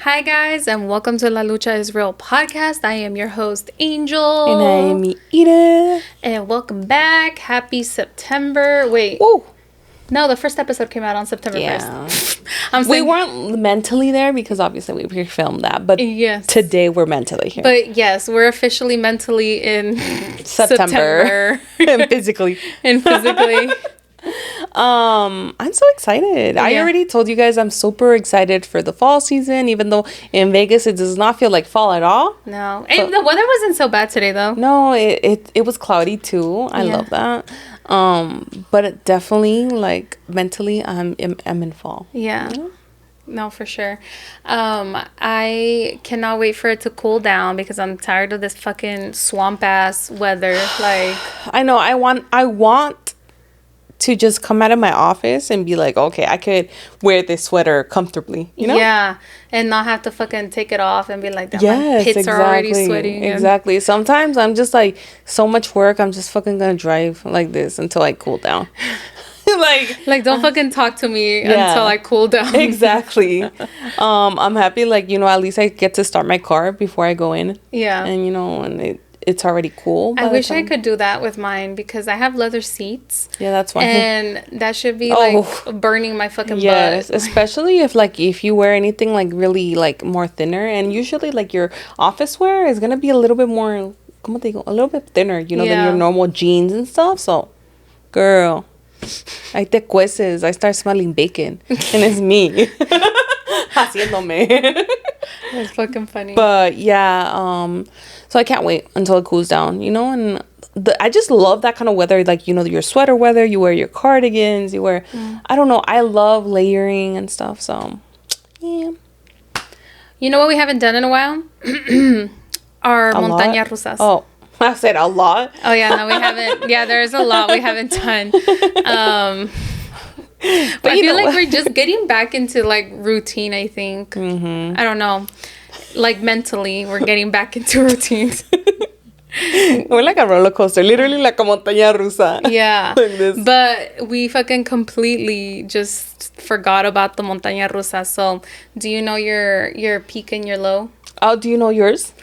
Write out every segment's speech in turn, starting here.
Hi guys, and welcome to La Lucha is Real podcast. I am your host, Angel. And I am Edith. And welcome back. Happy September. Wait. Woo. No, the first episode came out on September 1st. We weren't mentally there because obviously we filmed that. But yes, today we're mentally here. But yes, we're officially mentally in September. And physically. I'm so excited. Yeah. I already told you guys I'm super excited for the fall season, even though in Vegas it does not feel like fall at all. No. And the weather wasn't so bad today though. No, it was cloudy too. I love that. But it definitely, like, mentally I'm in fall. Yeah. You know? No, for sure. I cannot wait for it to cool down because I'm tired of this fucking swamp ass weather. Like, I know. I want to just come out of my office and be like, okay, I could wear this sweater comfortably, you know? Yeah, and not have to fucking take it off and be like, my pits are already sweating. Exactly. Sometimes I'm just like, so much work, I'm just fucking gonna drive like this until I cool down. like don't fucking talk to me until I cool down. Exactly. I'm happy, like, you know, at least I get to start my car before I go in. Yeah. And, you know, and it's already cool. I wish I could do that with mine because I have leather seats. Yeah, that's why. And that should be like burning my fucking butt. Yes, especially if you wear anything like really like more thinner, and usually like your office wear is gonna be a little bit more, ¿cómo te digo? A little bit thinner, you know, than your normal jeans and stuff. So, girl, I te cueces. I start smelling bacon, and it's me. Haciéndome. That's fucking funny. But yeah, so I can't wait until it cools down, you know, and I just love that kind of weather, like, you know, your sweater weather, you wear your cardigans, you wear, I don't know, I love layering and stuff, so, yeah. You know what we haven't done in a while? Our montaña rusas. Oh, I said a lot. Oh, yeah, no, we haven't. Yeah, there's a lot we haven't done. But I feel like we're just getting back into, like, routine, I think. Mm-hmm. I don't know. Like, mentally, we're getting back into routines. We're like a roller coaster. Literally like a montaña rusa. Yeah. Like this. But we fucking completely just forgot about the montaña rusa. So, do you know your peak and your low? Oh, do you know yours?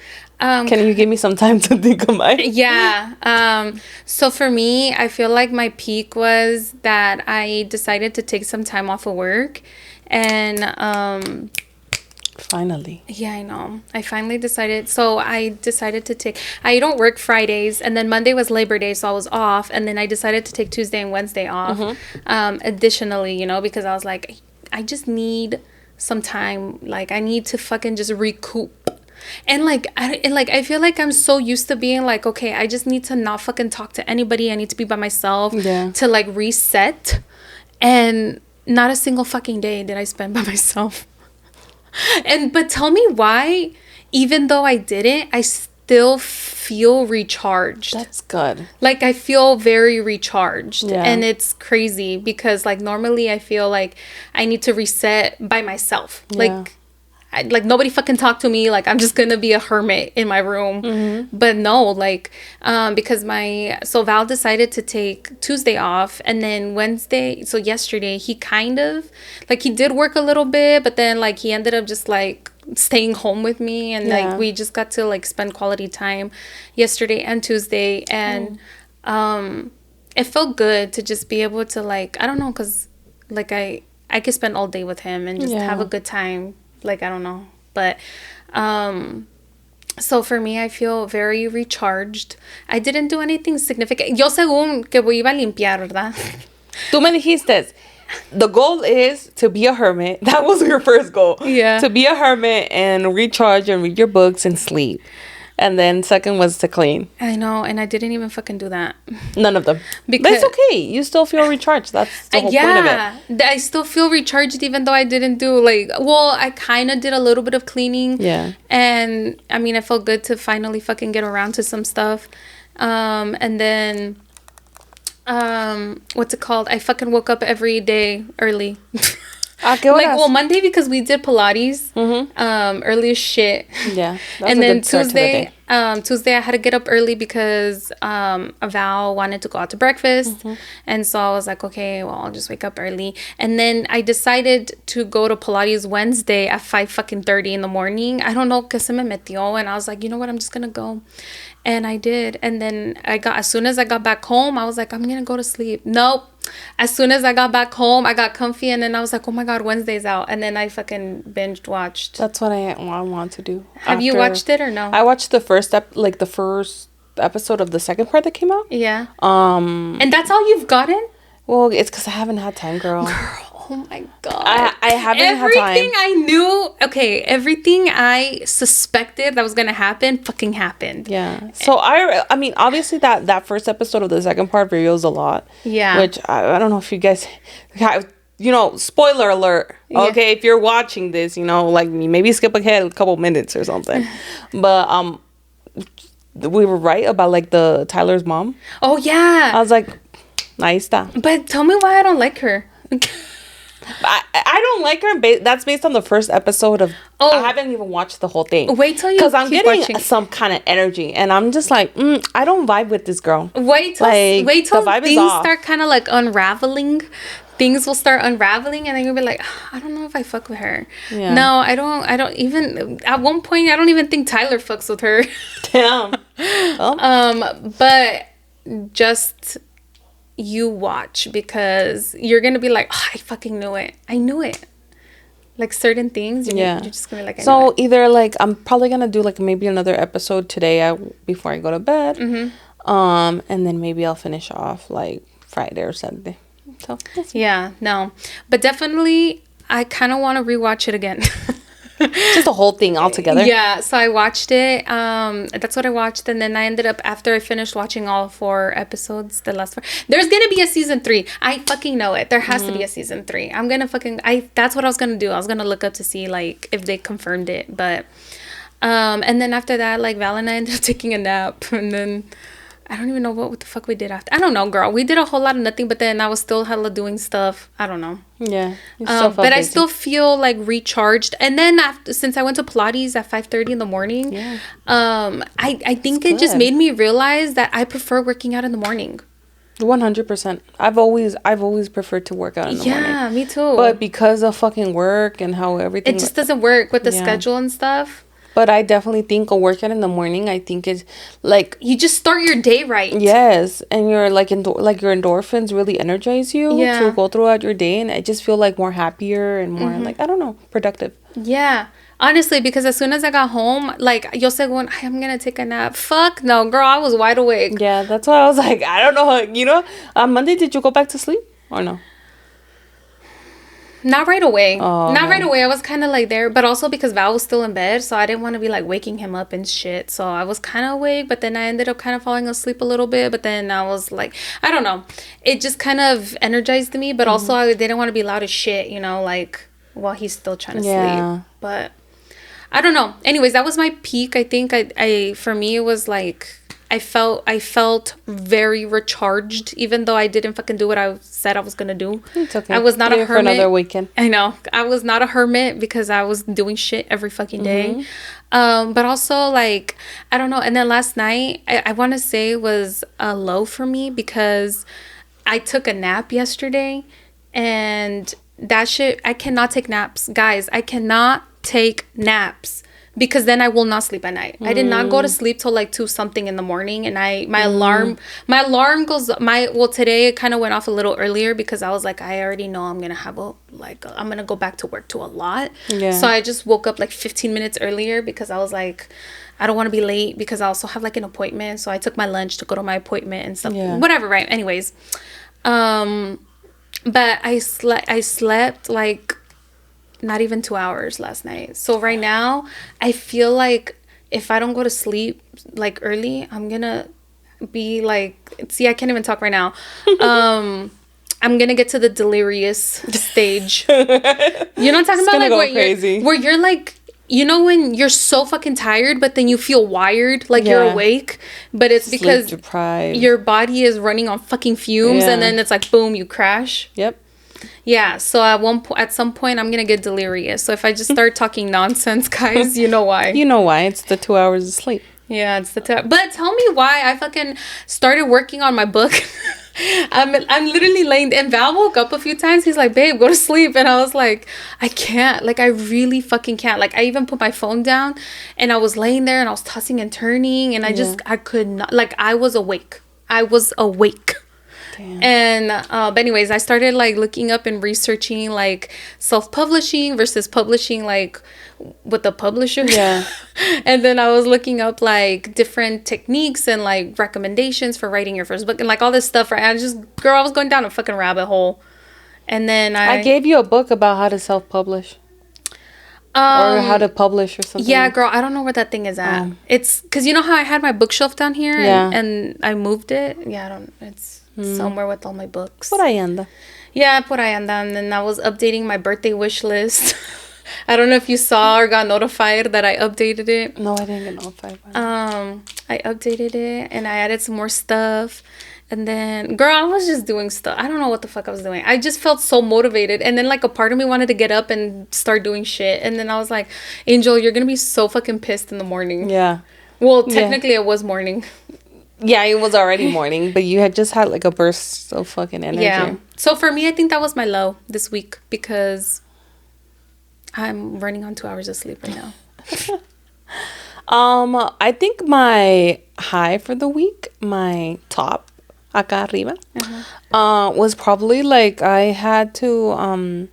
Can you give me some time to think of mine? Yeah. So for me, I feel like my peak was that I decided to take some time off of work. And finally. Yeah, I know. I finally decided. So I decided to take. I don't work Fridays, and then Monday was Labor Day, so I was off. And then I decided to take Tuesday and Wednesday off. Mm-hmm. Additionally, you know, because I was like, I just need some time. Like, I need to fucking just recoup. And I feel like I'm so used to being like, okay, I just need to not fucking talk to anybody. I need to be by myself to like reset. And not a single fucking day did I spend by myself. But tell me why, even though I didn't, I still feel recharged. That's good. Like, I feel very recharged. Yeah. And it's crazy because, like, normally I feel like I need to reset by myself. Yeah. Like nobody fucking talk to me. Like, I'm just gonna be a hermit in my room. Mm-hmm. But no, like, because Val decided to take Tuesday off, and then Wednesday, so yesterday, he kind of, like, he did work a little bit, but then, like, he ended up just, like, staying home with me, and like, we just got to, like, spend quality time yesterday and Tuesday, and it felt good to just be able to, like, I don't know, because, like, I could spend all day with him and just have a good time. Like, I don't know. But, so for me, I feel very recharged. I didn't do anything significant. Yo según que iba a limpiar, ¿verdad? Tú me dijiste, the goal is to be a hermit. That was your first goal. Yeah. To be a hermit and recharge and read your books and sleep. And then second was to clean. I know, and I didn't even fucking do that. None of them. Because that's okay. You still feel recharged. That's the whole point of it. I still feel recharged even though I didn't do, like, well, I kind of did a little bit of cleaning. Yeah. And, I mean, it felt good to finally fucking get around to some stuff. And then, what's it called? I fucking woke up every day early. Well, Monday because we did Pilates, early as shit. Yeah. And then Tuesday, Tuesday I had to get up early because Val wanted to go out to breakfast. And so I was like, okay, well, I'll just wake up early. And then I decided to go to Pilates Wednesday at 5:30 in the morning. I don't know, que se me metió. And I was like, you know what, I'm just gonna go. And I did. And then as soon as I got back home, I was like, I'm gonna go to sleep. Nope. As soon as I got back home, I got comfy, and then I was like, oh my God, Wednesday's out. And then I fucking binge watched. That's what I want to do. Have you watched it or no? I watched the first episode of the second part that came out. Yeah. And that's all you've gotten? Well, it's because I haven't had time, girl. Oh my God. I haven't had time. Everything I knew, everything I suspected that was going to happen fucking happened. Yeah. So I mean, obviously that first episode of the second part reveals a lot. Yeah. Which I don't know if you guys, spoiler alert. Okay. Yeah. If you're watching this, like me, maybe skip ahead a couple minutes or something. But, we were right about like the Tyler's mom. Oh yeah. I was like, nice. But tell me why I don't like her. I don't like her. That's based on the first episode of. Oh, I haven't even watched the whole thing. Wait till you because I'm getting some kind of energy, and I'm just like, I don't vibe with this girl. Wait till things start kind of like unraveling. Things will start unraveling, and then you'll be like, I don't know if I fuck with her. Yeah. No, I don't even. At one point, I don't even think Tyler fucks with her. Damn. Oh. But just. You watch because you're gonna be like, I fucking knew it. I knew it. Like certain things, you're just gonna be like. So either like I'm probably gonna do like maybe another episode today before I go to bed, and then maybe I'll finish off like Friday or Saturday. So but definitely I kind of want to rewatch it again. Just the whole thing all together. Yeah, so I watched it. That's what I watched, and then I ended up after I finished watching all 4 episodes, the last 4. There's gonna be a season 3. I fucking know it. There has to be a season 3. I'm gonna that's what I was gonna do. I was gonna look up to see like if they confirmed it, but and then after that, like Val and I ended up taking a nap, and then I don't even know what the fuck we did after. I don't know, girl. We did a whole lot of nothing, but then I was still hella doing stuff. I don't know. Yeah. But busy. I still feel like recharged. And then since I went to Pilates at 5:30 in the morning, I think it just made me realize that I prefer working out in the morning. 100%. I've always preferred to work out in the morning. Yeah, me too. But because of fucking work and how everything, it just doesn't work with the schedule and stuff. But I definitely think a workout in the morning, I think is like you just start your day right. Yes, and you're like your endorphins really energize you to go throughout your day, and I just feel like more happier and more like I don't know, productive. Yeah. Honestly, because as soon as I got home, like, yo según, I'm gonna take a nap. Fuck no, girl, I was wide awake. Yeah, that's why I was like, I don't know, on Monday, did you go back to sleep or no? Not right away. Not right away. I was kind of like there, but also because Val was still in bed, so I didn't want to be like waking him up and shit. So I was kind of awake, but then I ended up kind of falling asleep a little bit. But then I was like, I don't know. It just kind of energized me, but also I didn't want to be loud as shit, like while he's still trying to sleep. But I don't know. Anyways, that was my peak. I think for me, it was like I felt very recharged, even though I didn't fucking do what I said I was gonna do. It's okay. I was not a hermit. For another weekend. I know. I was not a hermit because I was doing shit every fucking day. But also, like, I don't know. And then last night, I want to say was a low for me because I took a nap yesterday, and that shit, I cannot take naps. Guys, I cannot take naps. Because then I will not sleep at night. I did not go to sleep till like 2-something in the morning, and my alarm goes today it kind of went off a little earlier because I was like, I already know I'm gonna have I'm gonna go back to work to a lot. Yeah. So I just woke up like 15 minutes earlier because I was like, I don't want to be late because I also have like an appointment. So I took my lunch to go to my appointment and stuff. Yeah. Whatever, right? Anyways, but I slept like not even 2 hours last night. So right now I feel like if I don't go to sleep like early, I'm gonna be like, see, I can't even talk right now. I'm gonna get to the delirious stage. You know what I'm talking about? Like where you're like, when you're so fucking tired, but then you feel wired, like you're awake, but it's because your body is running on fucking fumes, and then it's like boom, you crash. Yep. Yeah, so at some point I'm gonna get delirious. So if I just start talking nonsense, guys, you know why. You know why? It's the 2 hours of sleep. Yeah, it's but tell me why I fucking started working on my book. I'm literally laying, and Val woke up a few times. He's like, babe, go to sleep. And I was like, I can't. Like, I really fucking can't. Like, I even put my phone down and I was laying there and I was tossing and turning and I could not, like, I was awake. Damn. And but anyways, I started like looking up and researching like self-publishing versus publishing like with the publisher. Yeah. And then I was looking up like different techniques and like recommendations for writing your first book and like all this stuff. Right? I was going down a fucking rabbit hole. And then I gave you a book about how to self-publish. Or how to publish or something. Yeah, girl, I don't know where that thing is at. It's because you know how I had my bookshelf down here and I moved it. Yeah, it's somewhere with all my books. Por ahí anda. Yeah, por ahí anda. And then I was updating my birthday wish list. I don't know if you saw or got notified that I updated it. No, I didn't get notified. I updated it and I added some more stuff. And then, girl, I was just doing stuff. I don't know what the fuck I was doing. I just felt so motivated. And then, like, a part of me wanted to get up and start doing shit. And then I was like, Angel, you're going to be so fucking pissed in the morning. Yeah. Well, technically, it was morning. Yeah, it was already morning. But you had just had, like, a burst of fucking energy. Yeah. So, for me, I think that was my low this week. Because I'm running on 2 hours of sleep right now. I think my high for the week, my top, acá arriba, was probably like I had to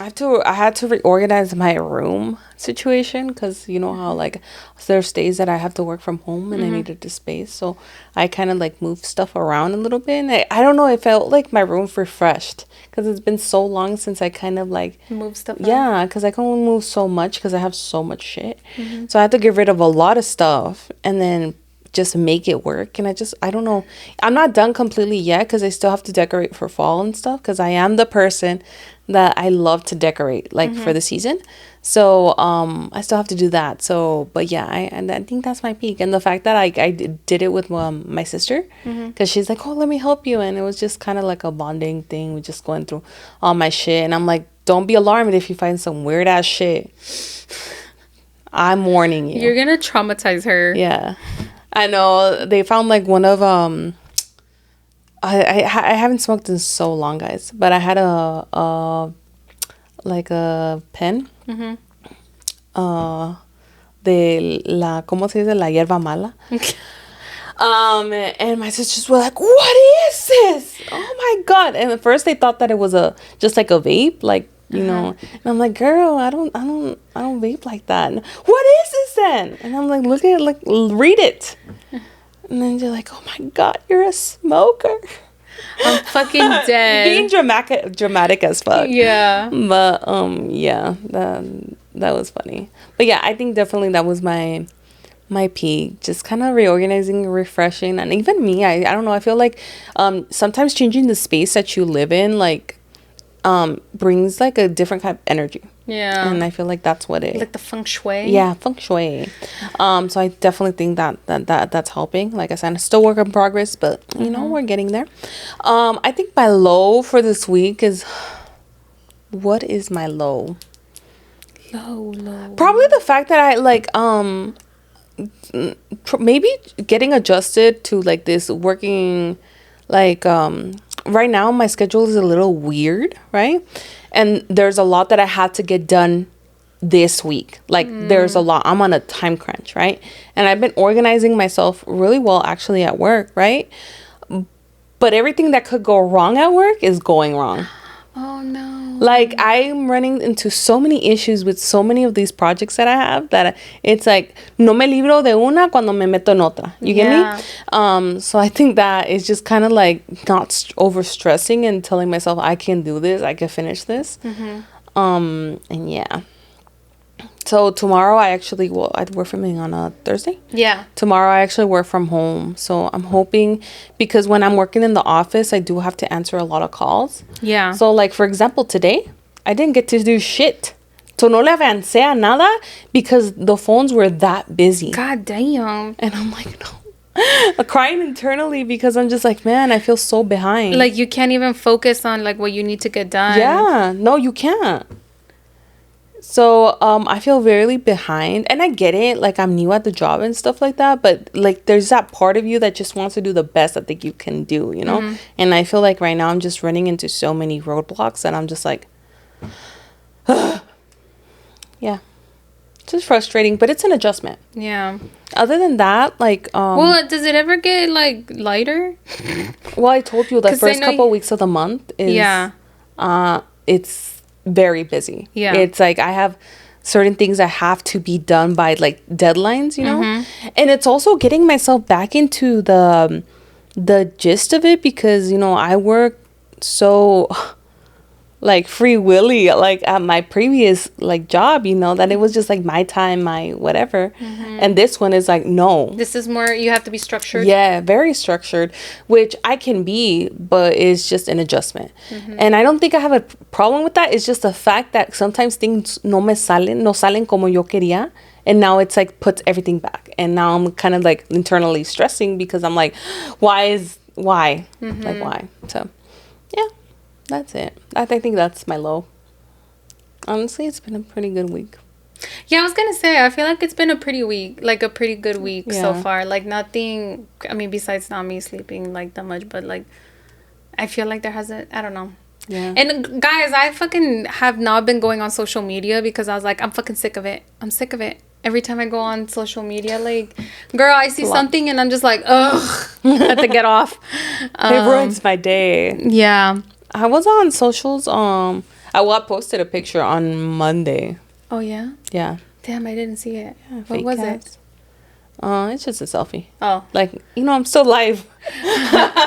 reorganize my room situation because you know how like there's days that I have to work from home and I needed the space, so I kind of like moved stuff around a little bit and I don't know, it felt like my room refreshed because it's been so long since I kind of like move stuff out. Yeah, because I can only move so much because I have so much shit, so I had to get rid of a lot of stuff and then just make it work. And I don't know, I'm not done completely yet because I still have to decorate for fall and stuff because I am the person that I love to decorate like for the season, so I still have to do that. So but yeah, I think that's my peak, and the fact that I did it with my sister because she's like, oh, let me help you, and it was just kind of like a bonding thing. We just going through all my shit and I'm like, don't be alarmed if you find some weird ass shit. I'm warning you, you're gonna traumatize her. Yeah, I know. They found like one of I haven't smoked in so long, guys, but I had a pen de la, ¿cómo se dice? La hierba mala. And my sisters were like, what is this? Oh my God. And at first they thought that it was just like a vape, like, you know, and I'm like, girl, I don't vape like that. And, what is this then? And I'm like, look at it, like, read it. And then they're like, oh my God, you're a smoker. I'm fucking dead. Being dramatic as fuck. Yeah. But yeah, that was funny. But yeah, I think definitely that was my peak. Just kind of reorganizing, refreshing, and even me, I don't know, I feel like sometimes changing the space that you live in like brings like a different kind of energy. Yeah. And I feel like that's what it... Like the feng shui. Yeah, feng shui. So I definitely think that's helping. Like I said, it's still work in progress, but you know, we're getting there. I think my low for this week is... What is my low? Low. Probably the fact that I like... maybe getting adjusted to like this working... Like... Right now, my schedule is a little weird, right? And there's a lot that I had to get done this week. Like, there's a lot. I'm on a time crunch, right? And I've been organizing myself really well, actually, at work, right? But everything that could go wrong at work is going wrong. Oh, no. Like, I'm running into so many issues with so many of these projects that I have that it's like, no me libro de una cuando me meto en otra. You get me? So I think that is just kind of like not over stressing and telling myself I can do this, I can finish this. And yeah. So tomorrow we're filming on a Thursday. Yeah. Tomorrow I actually work from home. So I'm hoping, because when I'm working in the office, I do have to answer a lot of calls. Yeah. So like, for example, today, I didn't get to do shit. So no le avancé a nada because the phones were that busy. God damn. And I'm like, no. crying internally because I'm just like, man, I feel so behind. Like, you can't even focus on, like, what you need to get done. Yeah. No, you can't. So, I feel very behind. And I get it. Like, I'm new at the job and stuff like that. But, like, there's that part of you that just wants to do the best that you can do, you know? Mm-hmm. And I feel like right now I'm just running into so many roadblocks. And I'm just like, yeah. It's just frustrating. But it's an adjustment. Yeah. Other than that, like... well, does it ever get, like, lighter? Well, I told you the first couple weeks of the month is... Yeah. It's... very busy. Yeah. It's like I have certain things that have to be done by like deadlines, you know? Mm-hmm. And it's also getting myself back into the gist of it because, you know, I work so like free willy like at my previous like job, you know, that it was just like my time, my whatever. Mm-hmm. And this one is like, no. This is more, you have to be structured. Yeah, very structured, which I can be, but it's just an adjustment. Mm-hmm. And I don't think I have a problem with that. It's just the fact that sometimes things no salen como yo quería. And now it's like puts everything back. And now I'm kind of like internally stressing because I'm like, why? Mm-hmm. Like, why? So, yeah. That's it. I think that's my low. Honestly, it's been a pretty good week. Yeah, I was gonna say, I feel like it's been a pretty good week so far. Like, nothing, I mean, besides not me sleeping, like, that much, but, like, I feel like there hasn't, I don't know. Yeah. And, guys, I fucking have not been going on social media because I was like, I'm fucking sick of it. I'm sick of it. Every time I go on social media, like, girl, I see something and I'm just like, ugh, I have to get off. It ruins my day. Yeah. I was on socials. I posted a picture on Monday. Oh, yeah? Yeah. Damn, I didn't see it. Yeah, what was it? It's just a selfie. Oh. Like, you know, I'm still live.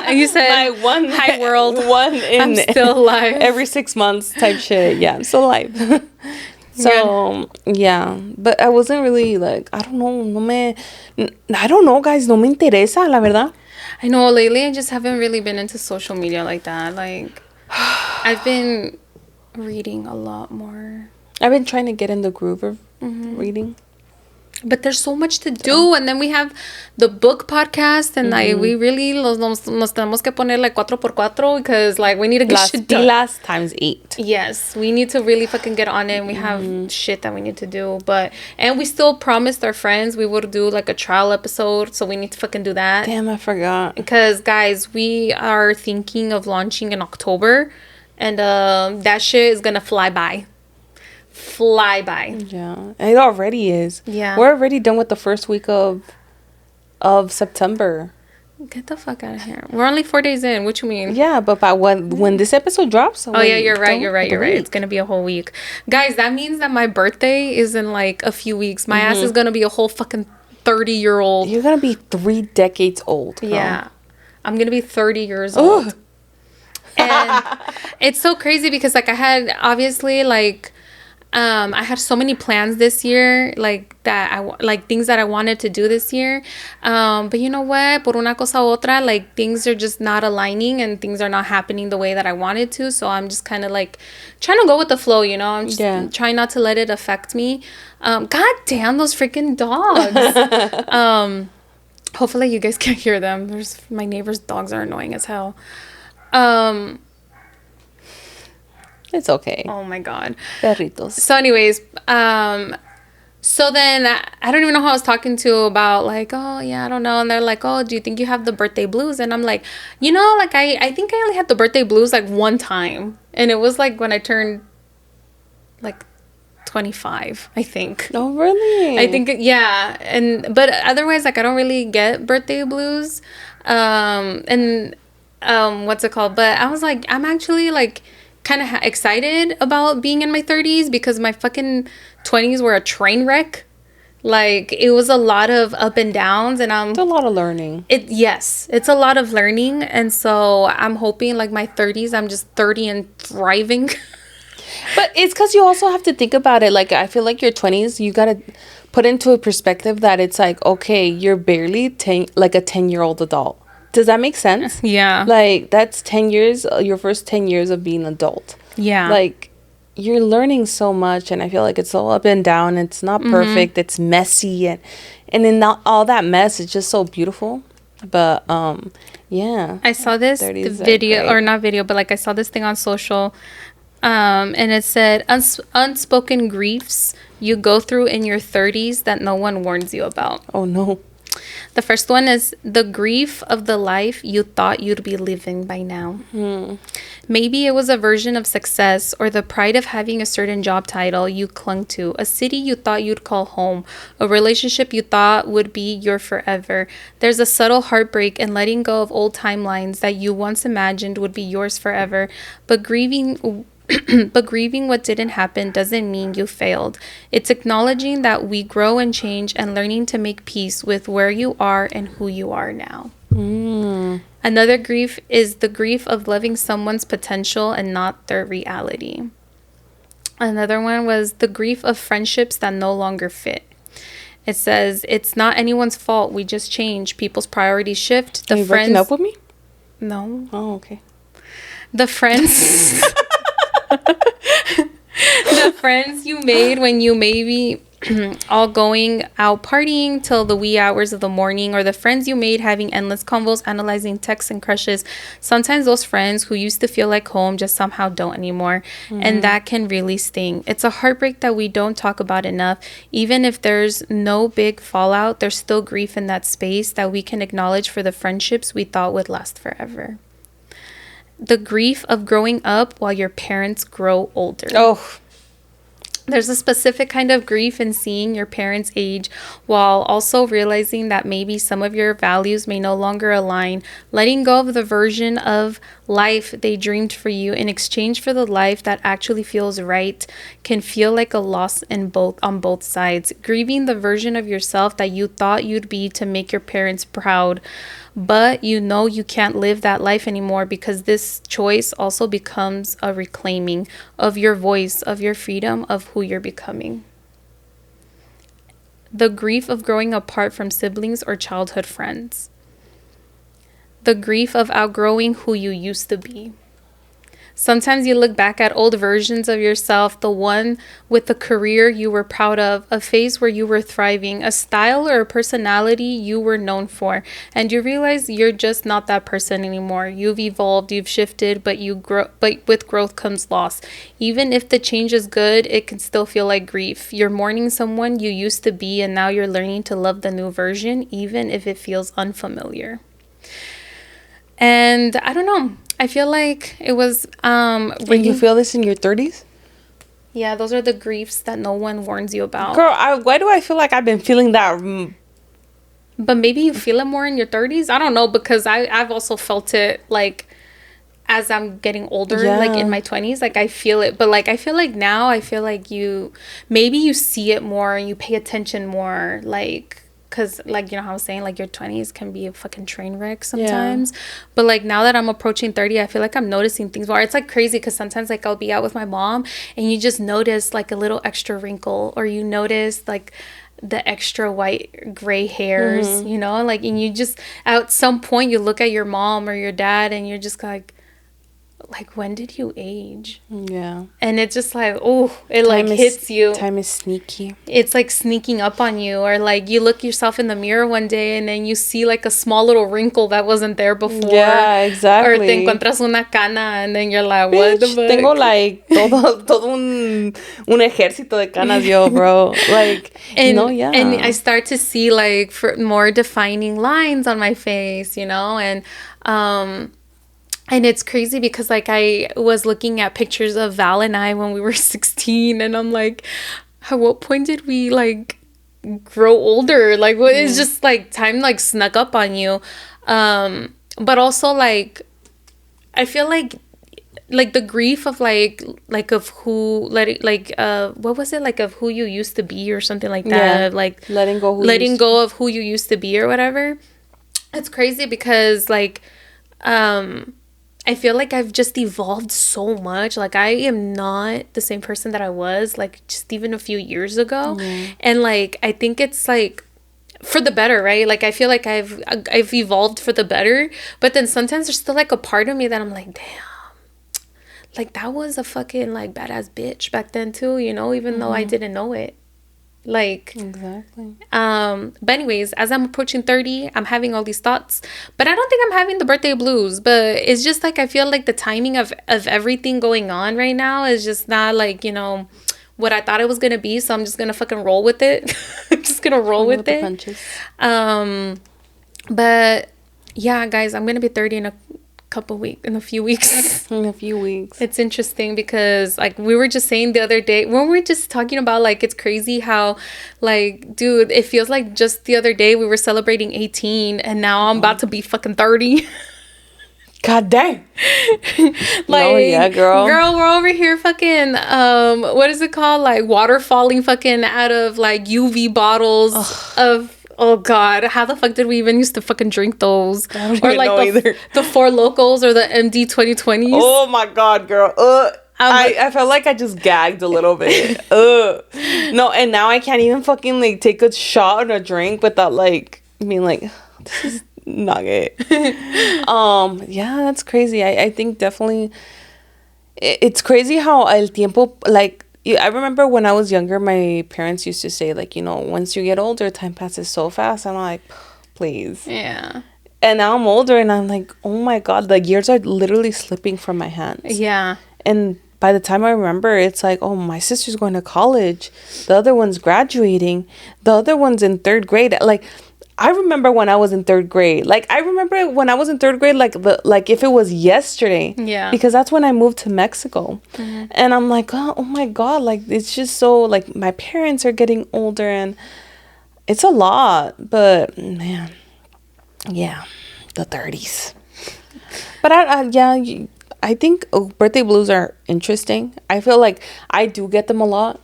You said, like one hi world. I'm still live. Every 6 months type shit. Yeah, I'm still live. So, yeah. But I wasn't really like, I don't know, guys. No me interesa, la verdad. I know, lately I just haven't really been into social media like that. Like, I've been reading a lot more. I've been trying to get in the groove of reading. But there's so much to do. And then we have the book podcast. And, like, we really nos tenemos que poner, like, 4x4 because, like, we need to get shit done. Las times 8. Yes. We need to really fucking get on it. And we have shit that we need to do. And we still promised our friends we would do, like, a trial episode. So we need to fucking do that. Damn, I forgot. Because, guys, we are thinking of launching in October. And that shit is going to fly by. Yeah, it already is. Yeah, we're already done with the first week of September. Get the fuck out of here. We're only 4 days in. What you mean? Yeah, but by when this episode drops. Oh yeah, you're right. It's gonna be a whole week, guys. That means that my birthday is in like a few weeks. My ass is gonna be a whole fucking 30-year-old. You're gonna be 3 decades old. Yeah, I'm gonna be 30 years old. And it's so crazy because like I had obviously like. I had so many plans this year, like things that I wanted to do this year. But you know what? Por una cosa u otra, like things are just not aligning and things are not happening the way that I wanted to. So I'm just kind of like trying to go with the flow, you know? I'm just trying not to let it affect me. God damn those freaking dogs. Hopefully you guys can't hear them. My neighbor's dogs are annoying as hell. It's okay. Oh my God. Perritos. So anyways, so then I don't even know who I was talking to about like, oh yeah, I don't know. And they're like, oh, do you think you have the birthday blues? And I'm like, you know, like I think I only had the birthday blues like one time. And it was like when I turned like 25, I think. Oh, really? I think, yeah. But otherwise, like I don't really get birthday blues. What's it called? But I was like, I'm actually like, kind of excited about being in my 30s because my fucking 20s were a train wreck. Like it was a lot of up and downs and it's a lot of learning. It's a lot of learning. And so I'm hoping like my 30s, I'm just 30 and thriving. But it's because you also have to think about it. Like I feel like your 20s, you got to put into a perspective that it's like, okay, you're barely like a 10-year-old adult. Does that make sense? Yeah. Like, that's 10 years, your first 10 years of being an adult. Yeah. Like, you're learning so much, and I feel like it's all up and down. It's not perfect. It's messy. And in all that mess, it's just so beautiful. But yeah, I saw this video, or not video, but like I saw this thing on social, and it said unspoken griefs you go through in your 30s that no one warns you about. Oh no. The first one is the grief of the life you thought you'd be living by now. Maybe it was a version of success or the pride of having a certain job title you clung to, a city you thought you'd call home, a relationship you thought would be your forever. There's a subtle heartbreak in letting go of old timelines that you once imagined would be yours forever, but grieving what didn't happen doesn't mean you failed. It's acknowledging that we grow and change and learning to make peace with where you are and who you are now. Another grief is the grief of loving someone's potential and not their reality. Another one was the grief of friendships that no longer fit. It says, it's not anyone's fault. We just change. People's priorities shift. Are you breaking up with me? No. Oh, okay. The friends... the friends you made when you maybe all going out partying till the wee hours of the morning, or the friends you made having endless convos, analyzing texts and crushes. Sometimes those friends who used to feel like home just somehow don't anymore. And that can really sting. It's a heartbreak that we don't talk about enough. Even if there's no big fallout, there's still grief in that space that we can acknowledge for the friendships we thought would last forever. The grief of growing up while your parents grow older. Oh, there's a specific kind of grief in seeing your parents age while also realizing that maybe some of your values may no longer align. Letting go of the version of life they dreamed for you in exchange for the life that actually feels right can feel like a loss on both sides. Grieving the version of yourself that you thought you'd be to make your parents proud. But you know you can't live that life anymore because this choice also becomes a reclaiming of your voice, of your freedom, of who you're becoming. The grief of growing apart from siblings or childhood friends. The grief of outgrowing who you used to be. Sometimes you look back at old versions of yourself, the one with the career you were proud of, a phase where you were thriving, a style or a personality you were known for, and you realize you're just not that person anymore. You've evolved, you've shifted, but with growth comes loss. Even if the change is good, it can still feel like grief. You're mourning someone you used to be, and now you're learning to love the new version, even if it feels unfamiliar. And I don't know. I feel like it was... and you feel this in your 30s? Yeah, those are the griefs that no one warns you about. Girl, why do I feel like I've been feeling that? But maybe you feel it more in your 30s? I don't know, because I've also felt it, like, as I'm getting older, like, in my 20s. Like, I feel it. But, like, I feel like now, I feel like maybe you see it more and you pay attention more, like... Because, like, you know how I was saying, like, your 20s can be a fucking train wreck sometimes. Yeah. But, like, now that I'm approaching 30, I feel like I'm noticing things more. It's, like, crazy because sometimes, like, I'll be out with my mom and you just notice, like, a little extra wrinkle. Or you notice, like, the extra white gray hairs, you know? Like, and you just, at some point, you look at your mom or your dad and you're just, like, when did you age? Yeah. And it's just like, oh, it like hits you. Time is sneaky. It's like sneaking up on you. Or like you look yourself in the mirror one day and then you see like a small little wrinkle that wasn't there before. Yeah, exactly. Or te encuentras una cana and then you're like, what the fuck? Tengo like todo un ejército de canas yo, bro. Like, and, and I start to see like more defining lines on my face, you know? And it's crazy because, like, I was looking at pictures of Val and I when we were 16, and I'm like, at what point did we, like, grow older? Like, it's just, like, time, like, snuck up on you. But also, like, I feel like the grief of, like of who, what was it? Like, of who you used to be or something like that. Yeah. Like, letting go of who you used to be or whatever. It's crazy because, like, I feel like I've just evolved so much. Like, I am not the same person that I was, like, just even a few years ago. Mm-hmm. And, like, I think it's, like, for the better, right? Like, I feel like I've evolved for the better. But then sometimes there's still, like, a part of me that I'm like, damn. Like, that was a fucking, like, badass bitch back then, too, you know? Even though I didn't know it. Like, exactly. But anyways, as I'm approaching 30, I'm having all these thoughts, but I don't think I'm having the birthday blues, but it's just like I feel like the timing of everything going on right now is just not like, you know, what I thought it was gonna be. So I'm just gonna fucking roll with it. I'm just gonna roll with it. The punches. But yeah, guys, I'm gonna be 30 in a few weeks. In a few weeks. It's interesting because like we were just saying the other day when we were just talking about like it's crazy how like, dude, it feels like just the other day we were celebrating 18 and now I'm about to be fucking 30. God dang. Like, oh yeah, girl, we're over here fucking what is it called, like water falling fucking out of like UV bottles of, oh God, how the fuck did we even used to fucking drink those? I don't even know either. The Four Locals or the MD 2020s. Oh my God, girl. I felt like I just gagged a little bit. No, and now I can't even fucking like take a shot or a drink without like being like, this is not good. Yeah, that's crazy. I think definitely it's crazy how el tiempo, like, I remember when I was younger, my parents used to say, like, you know, once you get older, time passes so fast. I'm like, please. Yeah. And now I'm older and I'm like, oh my God, the years are literally slipping from my hands. Yeah. And by the time I remember, it's like, oh, my sister's going to college. The other one's graduating. The other one's in third grade. Like, I remember when I was in third grade. Like, I remember when I was in third grade, like if it was yesterday. Yeah. Because that's when I moved to Mexico. Mm-hmm. And I'm like, oh my God, like, it's just so, like, my parents are getting older and it's a lot. But, man, yeah, the 30s. But, I think birthday blues are interesting. I feel like I do get them a lot.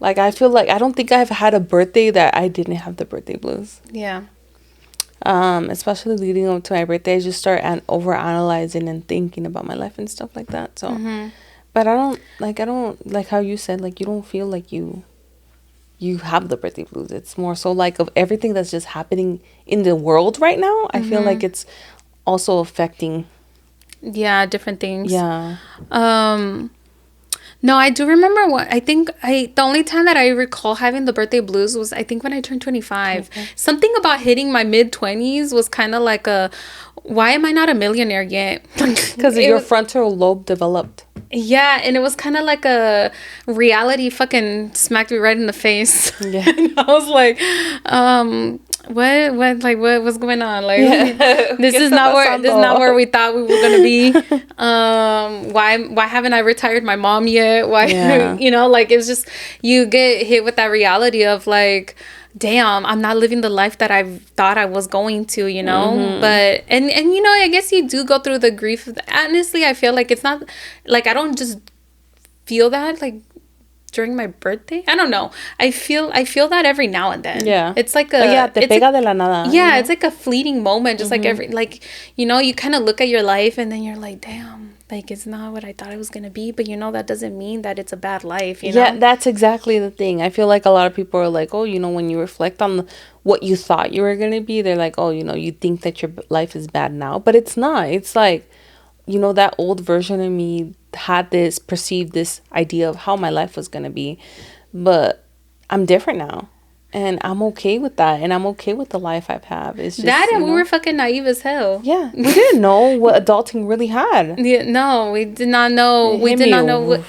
Like, I feel like I don't think I've had a birthday that I didn't have the birthday blues. Yeah. Especially leading up to my birthday, I just start over-analyzing and thinking about my life and stuff like that. So, but I don't like how you said, like, you don't feel like you have the birthday blues. It's more so like of everything that's just happening in the world right now. I feel like it's also affecting. Yeah, different things. Yeah. No, I do remember the only time that I recall having the birthday blues was I think when I turned 25. Okay. Something about hitting my mid-20s was kind of like why am I not a millionaire yet? Because your frontal lobe developed. Yeah, and it was kind of like a reality fucking smacked me right in the face. Yeah. And I was like, what's going on? Like, this is not where we thought we were gonna be. Why haven't I retired my mom yet? Why, you know, like, it's just, you get hit with that reality of like, damn, I'm not living the life that I thought I was going to, you know. But and you know, I guess you do go through the grief. Honestly, I feel like it's not like I don't just feel that like during my birthday. I don't know. I feel that every now and then. Yeah. It's like te pega de la nada. Yeah, you know? It's like a fleeting moment. Just like you know, you kind of look at your life and then you're like, damn, like, it's not what I thought it was going to be. But, you know, that doesn't mean that it's a bad life, you know? Yeah, that's exactly the thing. I feel like a lot of people are like, oh, you know, when you reflect on what you thought you were going to be, they're like, oh, you know, you think that your life is bad now. But it's not. It's like, you know, that old version of me perceived this idea of how my life was going to be. But I'm different now. And I'm okay with that. And I'm okay with the life I've had. It's just, that and we were fucking naive as hell. Yeah. We didn't know what adulting really had. Yeah, no, we did not know. We did not know what.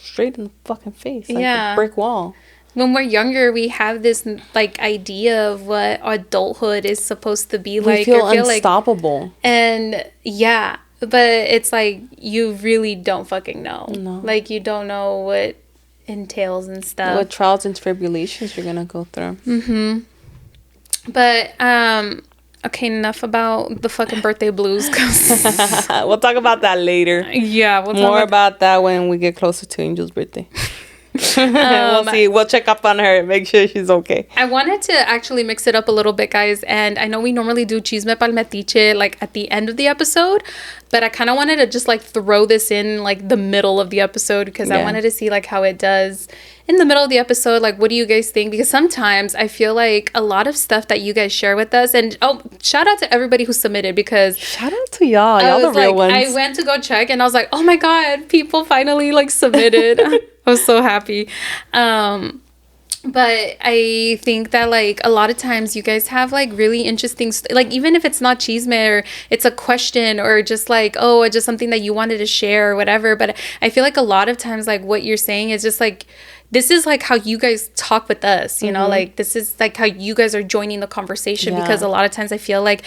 Straight in the fucking face. Like a brick wall. When we're younger, we have this like idea of what adulthood is supposed to be like. We feel unstoppable. Like, and yeah, but it's like you really don't fucking know. No. Like, you don't know what entails and stuff, what trials and tribulations you're gonna go through. But okay, enough about the fucking birthday blues. We'll talk about that later. Yeah, we'll more about that when we get closer to Angel's birthday. We'll see. We'll check up on her, make sure she's okay. I wanted to actually mix it up a little bit, guys, and I know we normally do Chisme pal metiche like at the end of the episode, but I kind of wanted to just like throw this in like the middle of the episode because I wanted to see like how it does in the middle of the episode. Like, what do you guys think? Because sometimes I feel like a lot of stuff that you guys share with us, and shout out to everybody who submitted, because shout out to y'all the real ones. I went to go check and I was like, oh my God, people finally like submitted. I was so happy. But I think that like a lot of times you guys have like really interesting like even if it's not chisme or it's a question or just like just something that you wanted to share or whatever, but I feel like a lot of times like what you're saying is just like this is like how you guys talk with us, you know, like this is like how you guys are joining the conversation because a lot of times I feel like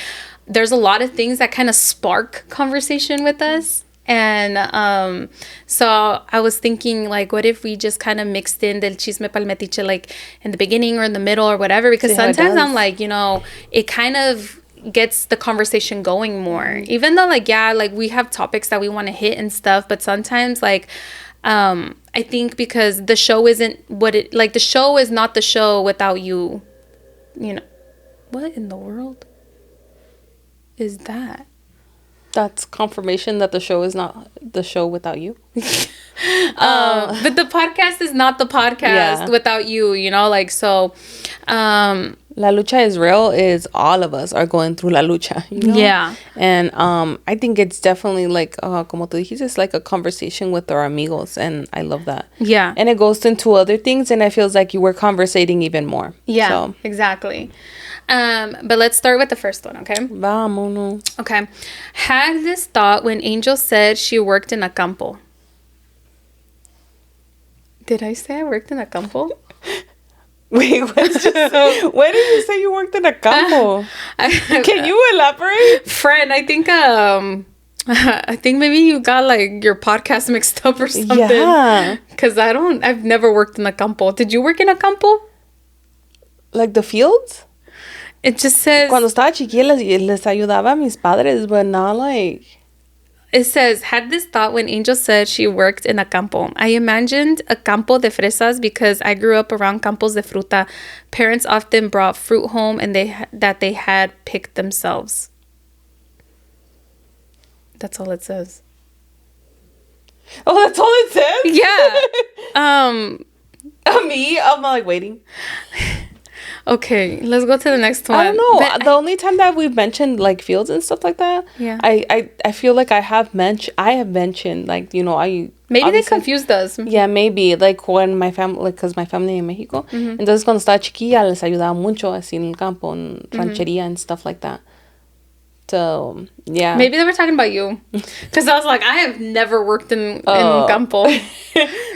there's a lot of things that kind of spark conversation with us. And so I was thinking like what if we just kind of mixed in del chisme pal metiche like in the beginning or in the middle or whatever, because sometimes I'm like, you know, it kind of gets the conversation going more, even though like like we have topics that we want to hit and stuff, but sometimes like I think because the show isn't what it like the show is not the show without you, you know. What in the world is that? That's confirmation that the show is not the show without you. But the podcast is not the podcast without you, you know, like, so La lucha is real is all of us are going through la lucha, you know? Yeah. And I think it's definitely like como tú dijiste, it's like a conversation with our amigos, and I love that. Yeah. And it goes into other things, and it feels like you were conversating even more. Yeah, so. Exactly. But let's start with the first one, okay? Vámonos. Okay. Had this thought when Angel said she worked in a campo. Did I say I worked in a campo? Wait, when did you say you worked in a campo? Can you elaborate? Friend, I think maybe you got like your podcast mixed up or something. Yeah. Because I've never worked in a campo. Did you work in a campo? Like the fields? It just says... Cuando estaba chiquilla les ayudaba a mis padres, but not like... It says, had this thought when Angel said she worked in a campo. I imagined a campo de fresas because I grew up around campos de fruta. Parents often brought fruit home and they had picked themselves. That's all it says. Oh, that's all it says? Yeah. Me? I'm like waiting. Okay, let's go to the next one. I don't know. The only time that we've mentioned like fields and stuff like that, I feel like I have mentioned like, you know, maybe they confused us. Yeah, maybe like when my family, like because my family in Mexico, entonces cuando estaba chiquilla les ayudaba mucho así en el campo, en ranchería and stuff like that. So yeah, maybe they were talking about you, because I was like, I have never worked in campo.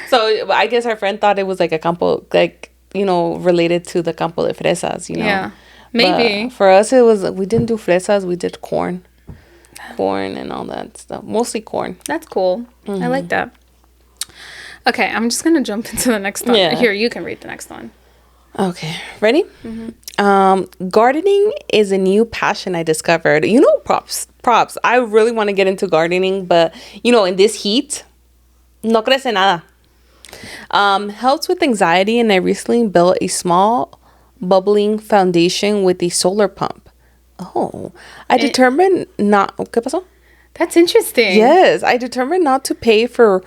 So I guess our friend thought it was like a campo, like, you know, related to the campo de fresas, you know. Yeah, maybe. But for us, it was, we didn't do fresas, we did corn and all that stuff. Mostly corn. That's cool. I like that. Okay, I'm just gonna jump into the next one. Yeah. Here, you can read the next one. Okay, ready? Gardening is a new passion I discovered. You know, props. I really want to get into gardening, but you know, in this heat, no crece nada. Helps with anxiety, and I recently built a small bubbling foundation with a solar pump. Oh, I determined not... ¿Qué pasó? That's interesting. Yes, I determined not to pay for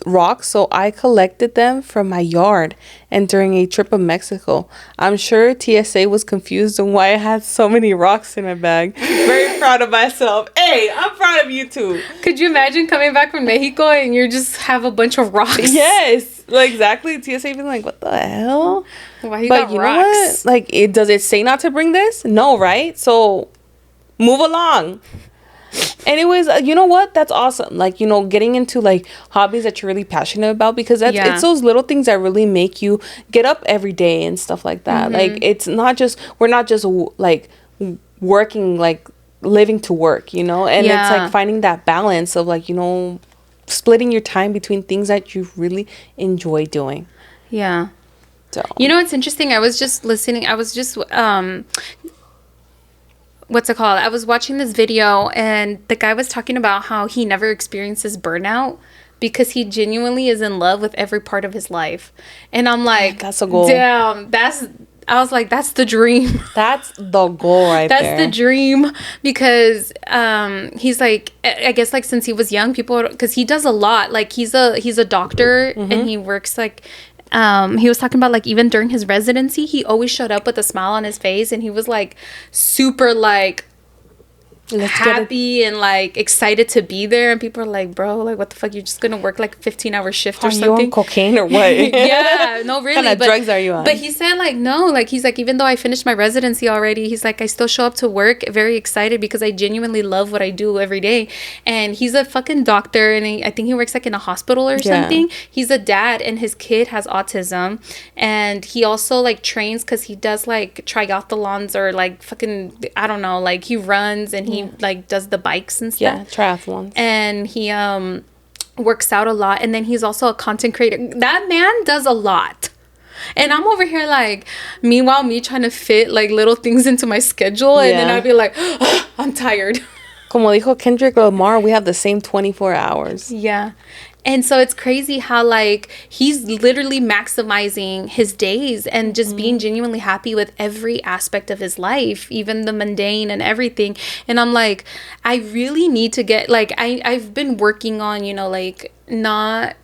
rocks, so I collected them from my yard and during a trip of Mexico. I'm sure TSA was confused on why I had so many rocks in my bag. Very proud of myself. Hey, I'm proud of you too. Could you imagine coming back from Mexico and you just have a bunch of rocks? Yes, like exactly. TSA being like, what the hell? Why you got rocks? Know what? Like, does it say not to bring this? No, right? So move along. Anyways, you know what? That's awesome. Like, you know, getting into like hobbies that you're really passionate about, because it's those little things that really make you get up every day and stuff like that. Like, it's not just, we're not just like working, like living to work, you know, and it's like finding that balance of like, you know, splitting your time between things that you really enjoy doing. Yeah. So, you know, it's interesting. I was just listening. I was just, what's it called? I was watching this video and the guy was talking about how he never experiences burnout because he genuinely is in love with every part of his life. And I'm like, that's a goal. Damn, I was like, that's the dream. That's the goal there. That's the dream, because he's like, I guess like since he was young, because he does a lot. Like he's a doctor and he works like, he was talking about like even during his residency, he always showed up with a smile on his face, and he was like super like happy and like excited to be there, and people are like, bro, like what the fuck, you're just gonna work like a 15-hour shift or something? Are you on cocaine or what? Yeah, no, really. What kind of drugs are you on? But he said like, no, like he's like, even though I finished my residency already, he's like, I still show up to work very excited because I genuinely love what I do every day. And he's a fucking doctor, and I think he works like in a hospital or something. He's a dad, and his kid has autism, and he also like trains because he does like triathlons or like fucking, I don't know, like he runs and he like does the bikes and stuff. Yeah, triathlons. And he works out a lot, and then he's also a content creator. That man does a lot. And I'm over here like, meanwhile, me trying to fit like little things into my schedule, and then I'd be like, oh, I'm tired. Como dijo Kendrick Lamar, we have the same 24 hours. Yeah. And so it's crazy how like he's literally maximizing his days and just being genuinely happy with every aspect of his life, even the mundane and everything. And I'm like, I really need to get like, I've been working on, you know, like not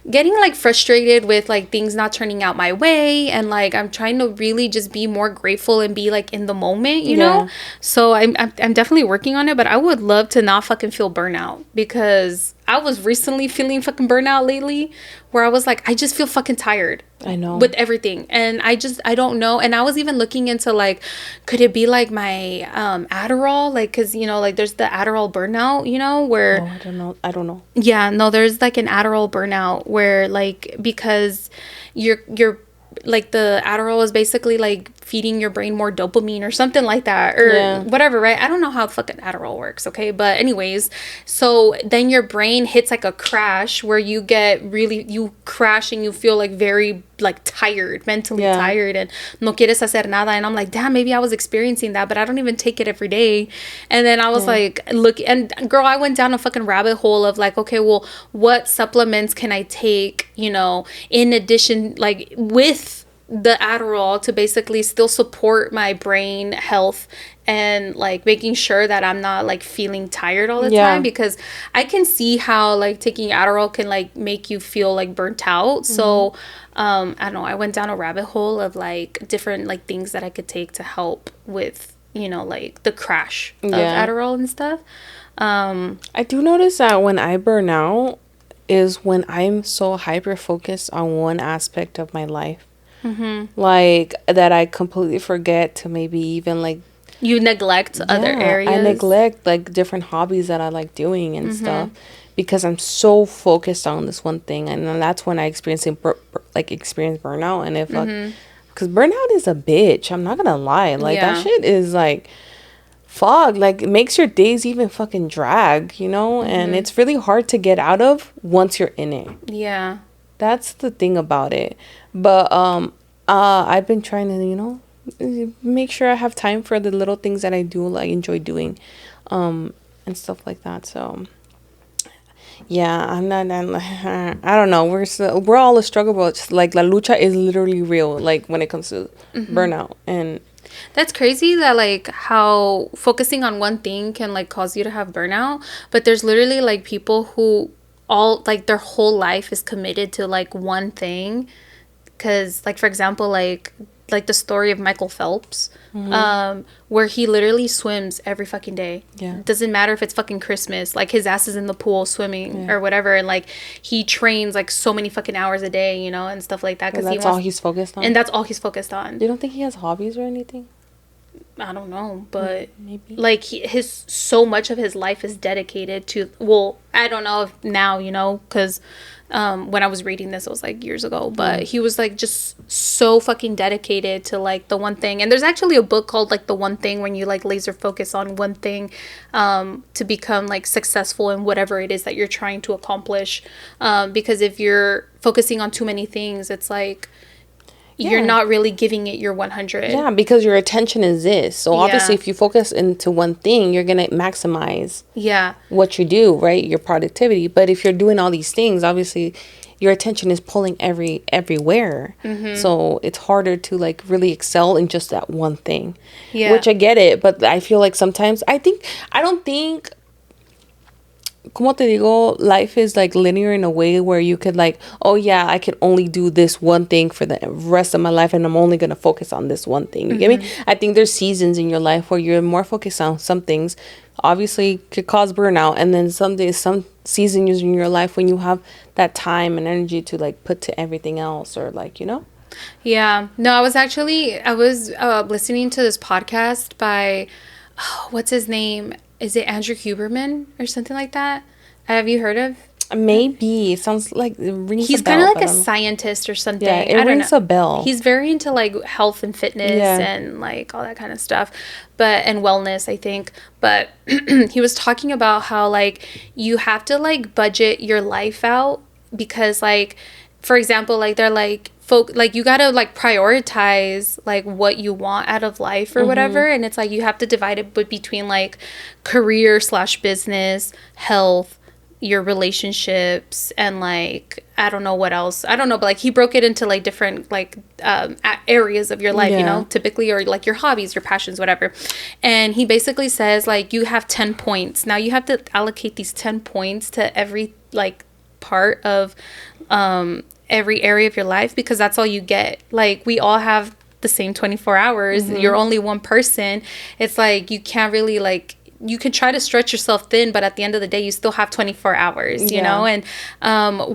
getting like frustrated with like things not turning out my way, and like I'm trying to really just be more grateful and be like in the moment, you know. So I'm definitely working on it, but I would love to not fucking feel burnout, because I was recently feeling fucking burnout lately, where I was like, I just feel fucking tired. I know. With everything. And I don't know. And I was even looking into like, could it be like my Adderall? Like, cause you know, like there's the Adderall burnout, you know, where. Oh, I don't know. Yeah, no, there's like an Adderall burnout where like, because you're like the Adderall is basically like feeding your brain more dopamine or something like that, or whatever, right? I don't know how fucking Adderall works, okay? But anyways, so then your brain hits like a crash where you crash and you feel like very like tired, mentally tired, and no quieres hacer nada. And I'm like, damn, maybe I was experiencing that, but I don't even take it every day. And then I was like, look, and girl, I went down a fucking rabbit hole of like, okay, well, what supplements can I take, you know, in addition, like with the Adderall, to basically still support my brain health and like making sure that I'm not like feeling tired all the time, because I can see how like taking Adderall can like make you feel like burnt out. So I don't know, I went down a rabbit hole of like different like things that I could take to help with, you know, like the crash of Adderall and stuff. I do notice that when I burn out is when I'm so hyper focused on one aspect of my life. Like that I completely forget to maybe even like, you neglect other areas. I neglect like different hobbies that I like doing and stuff, because I'm so focused on this one thing. And then that's when I experience burnout. And if because burnout is a bitch, I'm not gonna lie, like that shit is like fuck, like it makes your days even fucking drag, you know. And it's really hard to get out of once you're in it. That's the thing about it. But I've been trying to, you know, make sure I have time for the little things that I do, like enjoy doing, and stuff like that. So yeah, I'm I don't know. We're all a struggle, but like la lucha is literally real. Like when it comes to burnout, and that's crazy that like how focusing on one thing can like cause you to have burnout. But there's literally like people who all like their whole life is committed to like one thing. Because like for example, like the story of Michael Phelps, where he literally swims every fucking day. Doesn't matter if it's fucking Christmas, like his ass is in the pool swimming or whatever, and like he trains like so many fucking hours a day, you know, and stuff like that, because that's all he's focused on. And that's all he's focused on. You don't think he has hobbies or anything? I don't know, but maybe like his so much of his life is dedicated to, well, I don't know if now, you know, because when I was reading this, it was like years ago, but he was like just so fucking dedicated to like the one thing. And there's actually a book called like The One Thing, when you like laser focus on one thing to become like successful in whatever it is that you're trying to accomplish, because if you're focusing on too many things, it's like you're not really giving it your 100. Yeah, because your attention is this. So obviously if you focus into one thing, you're going to maximize what you do, right? Your productivity. But if you're doing all these things, obviously your attention is pulling everywhere. So it's harder to like really excel in just that one thing. Which I get it, but I feel like sometimes I don't think como te digo, life is like linear in a way where you could like, oh yeah, I could only do this one thing for the rest of my life, and I'm only gonna focus on this one thing. You get me? I think there's seasons in your life where you're more focused on some things. Obviously, could cause burnout, and then some seasons in your life when you have that time and energy to like put to everything else, or like, you know. Yeah. No, I was listening to this podcast by, oh, what's his name? Is it Andrew Huberman or something like that? Have you heard of? Maybe it sounds like it rings He's a bell, kind of like but a scientist or something. yeah, it I don't rings know. a bell. He's very into like health and fitness and like all that kind of stuff, and wellness, I think. But he was talking about how like you have to like budget your life out, because like, for example, like they're like like you gotta like prioritize like what you want out of life or whatever, and it's like you have to divide it between like career/business, health, your relationships, and like I don't know what else. I don't know, but like he broke it into like different like areas of your life, you know, typically, or like your hobbies, your passions, whatever. And he basically says like you have 10 points. Now you have to allocate these 10 points to every like part of every area of your life, because that's all you get. Like we all have the same 24 hours. You're only one person. It's like you can't really like, you can try to stretch yourself thin, but at the end of the day you still have 24 hours, you know. And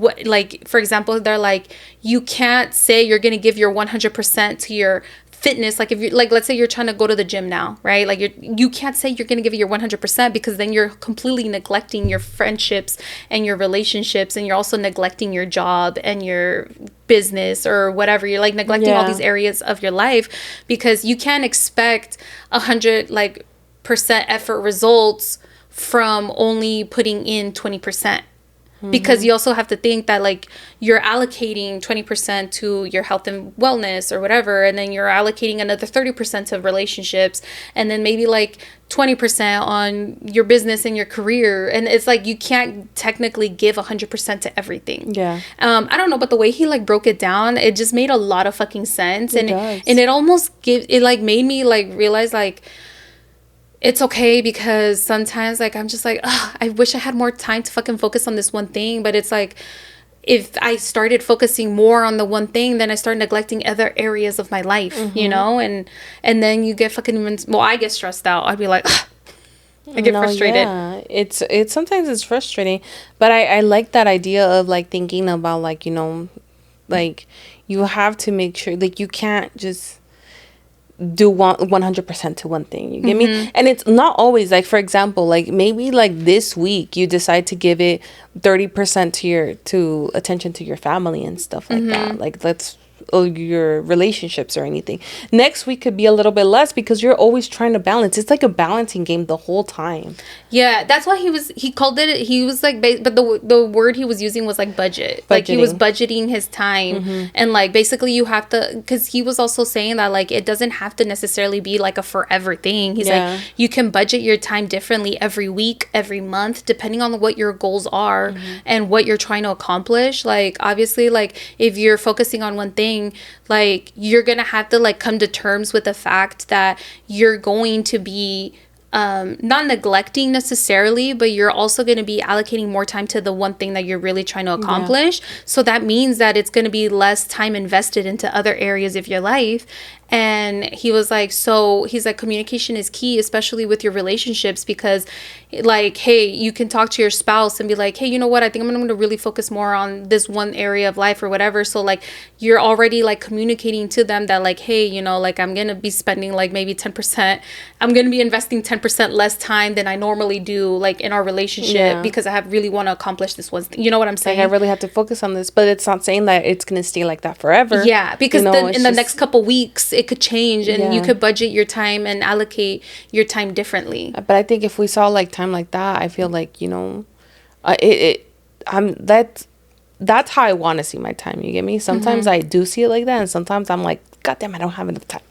what, like for example, they're like, you can't say you're gonna give your 100% to your fitness. Like if you like, let's say you're trying to go to the gym now, right? Like you can't say you're gonna give it your 100%, because then you're completely neglecting your friendships and your relationships, and you're also neglecting your job and your business or whatever. You're like neglecting all these areas of your life, because you can't expect 100 like percent effort results from only putting in 20%. Because you also have to think that like you're allocating 20% to your health and wellness or whatever, and then you're allocating another 30% to relationships, and then maybe like 20% on your business and your career. And it's like you can't technically give 100% to everything. I don't know, but the way he like broke it down, it just made a lot of fucking sense. And it almost made me like realize like it's okay, because sometimes like I'm just like, I wish I had more time to fucking focus on this one thing. But it's like, if I started focusing more on the one thing, then I start neglecting other areas of my life, you know. And then you get fucking I get stressed out. I'd be like, I get frustrated. It's sometimes it's frustrating, but I like that idea of like thinking about like, you know, like you have to make sure like you can't just do 100% to one thing. You get me? And it's not always like, for example, like maybe like this week you decide to give it 30% to attention to your family and stuff like that. Like your relationships or anything. Next week could be a little bit less, because you're always trying to balance. It's like a balancing game the whole time. Yeah, that's why he called it, he was like, but the word he was using was like budget. Like he was budgeting his time. And like basically you have to, because he was also saying that like it doesn't have to necessarily be like a forever thing. He's like, you can budget your time differently every week, every month, depending on what your goals are and what you're trying to accomplish. Like obviously, like if you're focusing on one thing, like you're gonna have to like come to terms with the fact that you're going to be not neglecting necessarily, but you're also going to be allocating more time to the one thing that you're really trying to accomplish. So that means that it's going to be less time invested into other areas of your life. And he was like, so he's like, communication is key, especially with your relationships, because like, hey, you can talk to your spouse and be like, hey, you know what, I think I'm going to really focus more on this one area of life or whatever. So like you're already like communicating to them that like, hey, you know, like I'm going to be spending like maybe 10%, I'm going to be investing 10% less time than I normally do like in our relationship, because I have really want to accomplish this one thing. You know what I'm saying? Like I really have to focus on this, but it's not saying that it's going to stay like that forever. Yeah, because then in the next couple weeks it could change, and you could budget your time and allocate your time differently. But I think if we saw like time like that, I feel like, you know, that's how I want to see my time. You get me? Sometimes I do see it like that, and sometimes I'm like, God damn, I don't have enough time.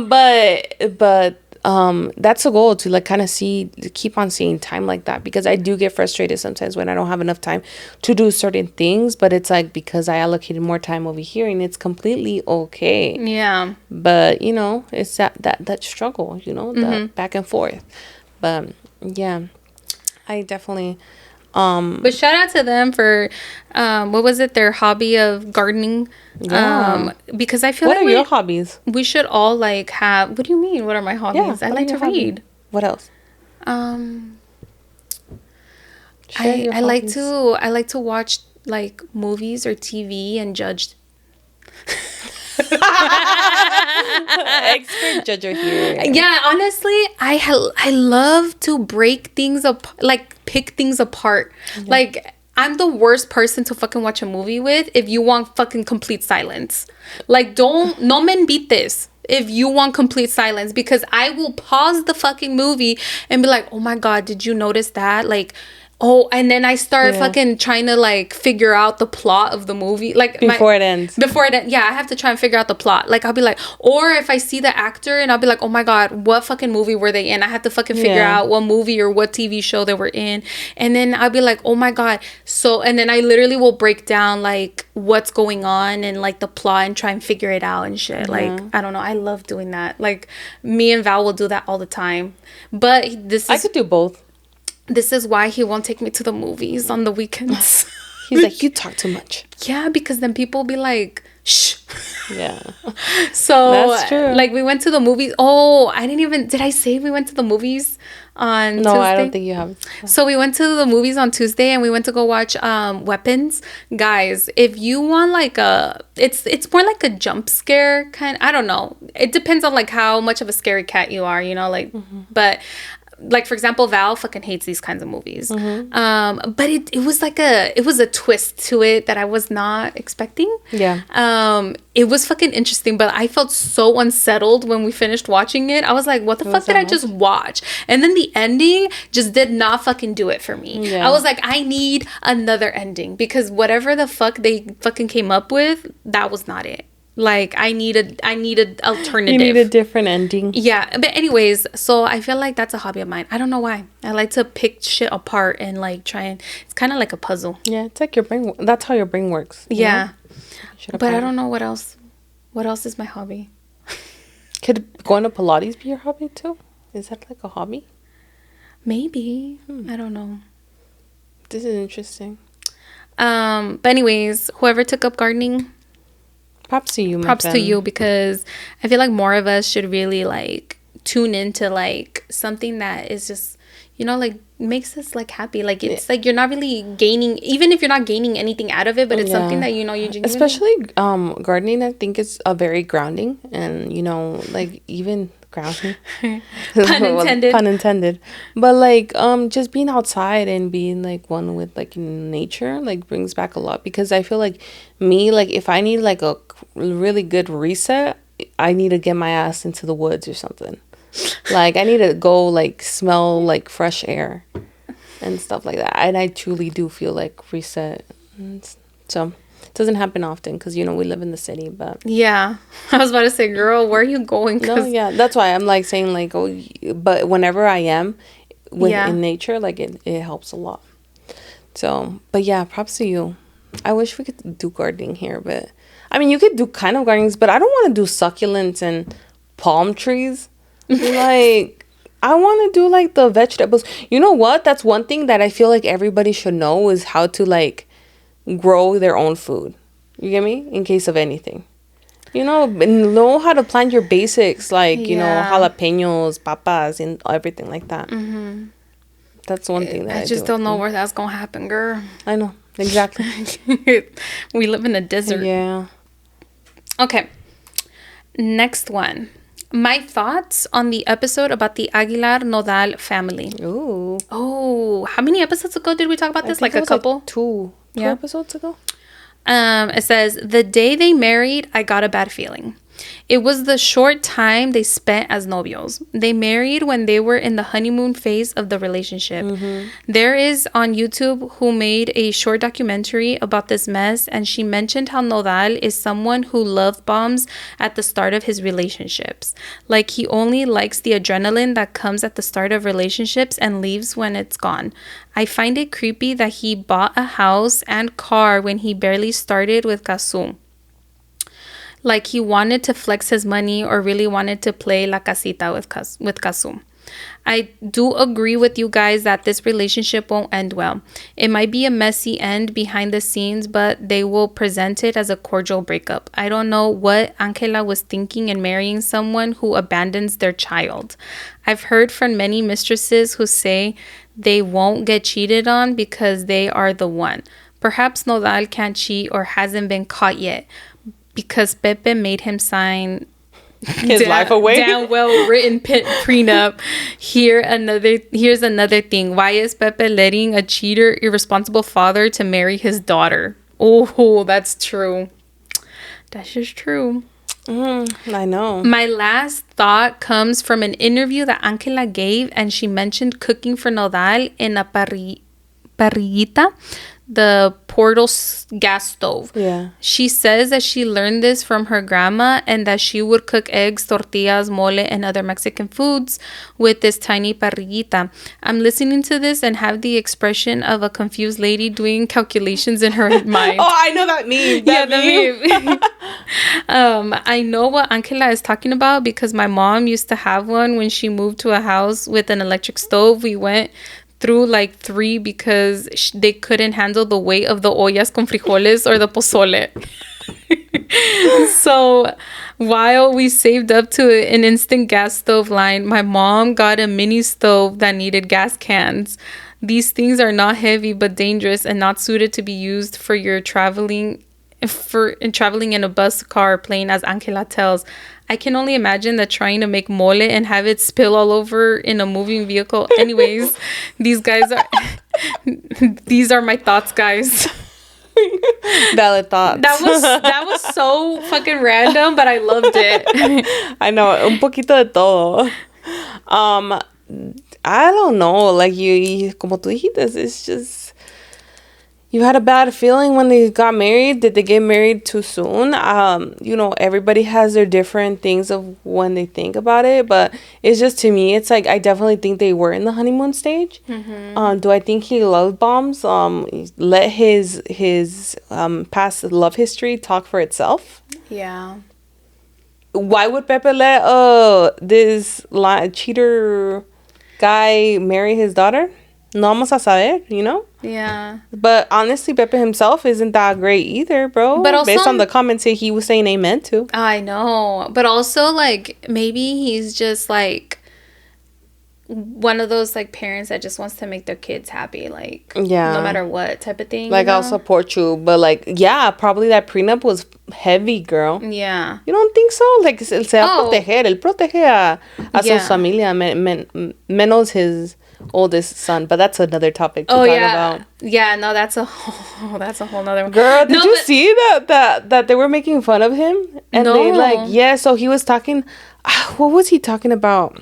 But that's a goal, to like kind of keep on seeing time like that, because I do get frustrated sometimes when I don't have enough time to do certain things, but it's like because I allocated more time over here, and it's completely okay. Yeah. But you know, it's that struggle, you know, the back and forth. But yeah, I definitely But shout out to them for what was it, their hobby of gardening. Yeah. Because I feel what are your hobbies? We should all like have. What do you mean? What are my hobbies? Yeah, I like to read. What else? I like to watch like movies or TV and judge. Expert judger here. Yeah, honestly, I love to break things up, like pick things apart. Mm-hmm. Like, I'm the worst person to fucking watch a movie with if you want fucking complete silence. Like, no men beat this if you want complete silence, because I will pause the fucking movie and be like, oh my God, did you notice that? Like, oh, and then I start fucking trying to like figure out the plot of the movie, like before it ends. Yeah, I have to try and figure out the plot. Like, I'll be like, or if I see the actor and I'll be like, oh my God, what fucking movie were they in? I have to fucking figure out what movie or what TV show they were in, and then I'll be like, oh my God. So, and then I literally will break down like what's going on and like the plot and try and figure it out and shit. Like, I don't know, I love doing that. Like, me and Val will do that all the time. But I could do both. This is why he won't take me to the movies on the weekends. He's like, you talk too much. Yeah, because then people be like, shh. Yeah. So, that's true. Like, we went to the movies. Oh, did I say we went to the movies on Tuesday? No, I don't think you have. So, we went to the movies on Tuesday and we went to go watch Weapons. Guys, if you want like it's more like a jump scare kind. I don't know. It depends on like how much of a scary cat you are, you know, like, but... Like, for example, Val fucking hates these kinds of movies. But it was like it was a twist to it that I was not expecting. Yeah. It was fucking interesting, but I felt so unsettled when we finished watching it. I was like, what the fuck did I just watch? And then the ending just did not fucking do it for me. Yeah. I was like, I need another ending, because whatever the fuck they fucking came up with, that was not it. Like, I needed alternative. You need a different ending. Yeah. But anyways, so I feel like that's a hobby of mine. I don't know why. I like to pick shit apart and like try and... It's kind of like a puzzle. Yeah, it's like your brain... That's how your brain works. Yeah. But I don't know what else. What else is my hobby? Could going to Pilates be your hobby too? Is that like a hobby? Maybe. I don't know. This is interesting. But anyways, whoever took up gardening... Props to you, Props to you, because I feel like more of us should really like tune into like something that is just, you know, like makes us like happy. Like, it's like you're not really gaining, even if you're not gaining anything out of it, but it's something that, you know, you genuinely... Especially gardening, I think it's a very grounding, and, you know, like even grounding. Pun intended. But like just being outside and being like one with like nature like brings back a lot, because I feel like me, like if I need like a really good reset, I need to get my ass into the woods or something. Like, I need to go like smell like fresh air and stuff like that, and I truly do feel like reset. So it doesn't happen often, because, you know, we live in the city. But yeah, I was about to say, girl, where are you going? No, yeah, that's why I'm like saying like, oh, but whenever I am in nature, like it helps a lot. So, but yeah, props to you. I wish we could do gardening here, but I mean, you could do kind of gardens, but I don't want to do succulents and palm trees. Like, I want to do like the vegetables. You know what? That's one thing that I feel like everybody should know, is how to like grow their own food. You get me? In case of anything. You know how to plant your basics, like, you know, jalapenos, papas, and everything like that. Mm-hmm. That's one thing that I just don't know where that's going to happen, girl. I know. Exactly. We live in the desert. Yeah. Okay. Next one. My thoughts on the episode about the Aguilar-Nodal family. Ooh. Oh, how many episodes ago did we talk about this? Like a couple? Like two episodes ago. It says, the day they married, I got a bad feeling. It was the short time they spent as novios. They married when they were in the honeymoon phase of the relationship. Mm-hmm. There is on YouTube who made a short documentary about this mess, and she mentioned how Nodal is someone who love bombs at the start of his relationships. Like, he only likes the adrenaline that comes at the start of relationships and leaves when it's gone. I find it creepy that he bought a house and car when he barely started with Kasum. Like, he wanted to flex his money or really wanted to play La Casita with Kasum. I do agree with you guys that this relationship won't end well. It might be a messy end behind the scenes, but they will present it as a cordial breakup. I don't know what Angela was thinking in marrying someone who abandons their child. I've heard from many mistresses who say they won't get cheated on because they are the one. Perhaps Nodal can't cheat or hasn't been caught yet because Pepe made him sign his life away. Damn well written prenup. Here's another thing. Why is Pepe letting a cheater, irresponsible father to marry his daughter? Oh, that's true. That's just true. I know. My last thought comes from an interview that Angela gave, and she mentioned cooking for Nodal in a parrillita, the portal gas stove. Yeah. She says that she learned this from her grandma and that she would cook eggs, tortillas, mole, and other Mexican foods with this tiny parrillita. I'm listening to this and have the expression of a confused lady doing calculations in her mind. Oh, I know that meme. The meme. I know what Angela is talking about because my mom used to have one when she moved to a house with an electric stove. We went through like 3 because they couldn't handle the weight of the ollas con frijoles or the pozole. So while we saved up to an instant gas stove line, my mom got a mini stove that needed gas cans. These things are not heavy but dangerous and not suited to be used for your traveling in a bus, car, or plane, as Angela tells. I can only imagine that trying to make mole and have it spill all over in a moving vehicle. Anyways, these are my thoughts, guys. Valid thoughts. That was so fucking random, but I loved it. I know, un poquito de todo. I don't know, like you como tú dijiste, it's just, you had a bad feeling when they got married. Did they get married too soon? Everybody has their different things of when they think about it, but it's just, to me, it's like, I definitely think they were in the honeymoon stage. Mm-hmm. Do I think he love bombs? Let his past love history talk for itself. Yeah. Why would Pepe let this cheater guy marry his daughter? No vamos a saber, Yeah. But honestly, Pepe himself isn't that great either, bro. But also, based on the comments he was saying amen to. I know. But also, like, maybe he's just, like, one of those, like, parents that just wants to make their kids happy. Like, yeah, no matter what type of thing. Like, I'll support you. But, like, yeah, probably that prenup was heavy, girl. Yeah. You don't think so? Like, él se va a proteger. Él protege a su familia, menos his oldest son, but that's another topic to talk about. Yeah, no, that's a whole nother one. Girl, did you see that they were making fun of him? And so he was talking, what was he talking about?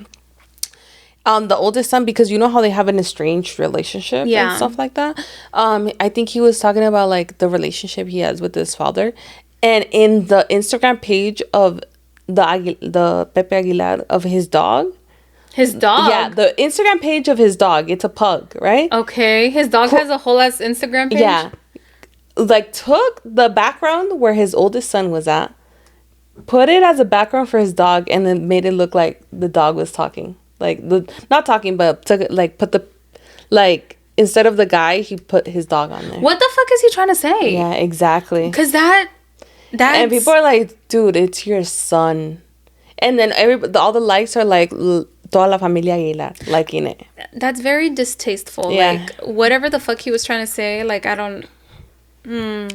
The oldest son, because you know how they have an estranged relationship and stuff like that. I think he was talking about like the relationship he has with his father, and in the Instagram page of the Pepe Aguilar, of his dog. His dog? Yeah, the Instagram page of his dog. It's a pug, right? Okay. His dog has a whole ass Instagram page? Yeah. Like, took the background where his oldest son was at, put it as a background for his dog, and then made it look like the dog was talking. Like, not talking, but took it, like, put the, like, instead of the guy, he put his dog on there. What the fuck is he trying to say? Yeah, exactly. Because that's... And people are like, dude, it's your son. And then all the likes are like... Toda la familia Aguilar liking it. That's very distasteful. Yeah. Like, whatever the fuck he was trying to say, like, I don't...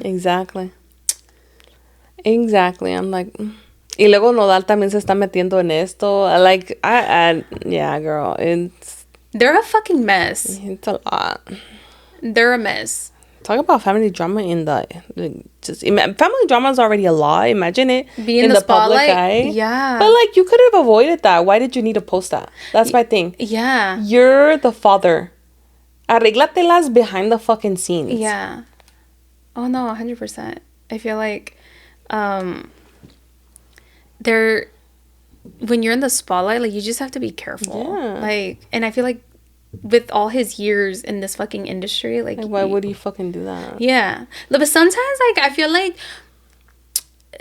Exactly. I'm like... Y luego Nodal también se está metiendo en esto. Like, yeah, girl. They're a fucking mess. It's a lot. They're a mess. Talk about family drama family drama is already a lot. Imagine it being in the public eye. Yeah. But like, you could have avoided that. Why did you need to post that? That's my thing. Yeah. You're the father. Arréglatelas behind the fucking scenes. Yeah. Oh no, 100%. I feel like when you're in the spotlight, like, you just have to be careful. Yeah. Like, and I feel like with all his years in this fucking industry, like, why would he fucking do that? Yeah. But sometimes, like, I feel like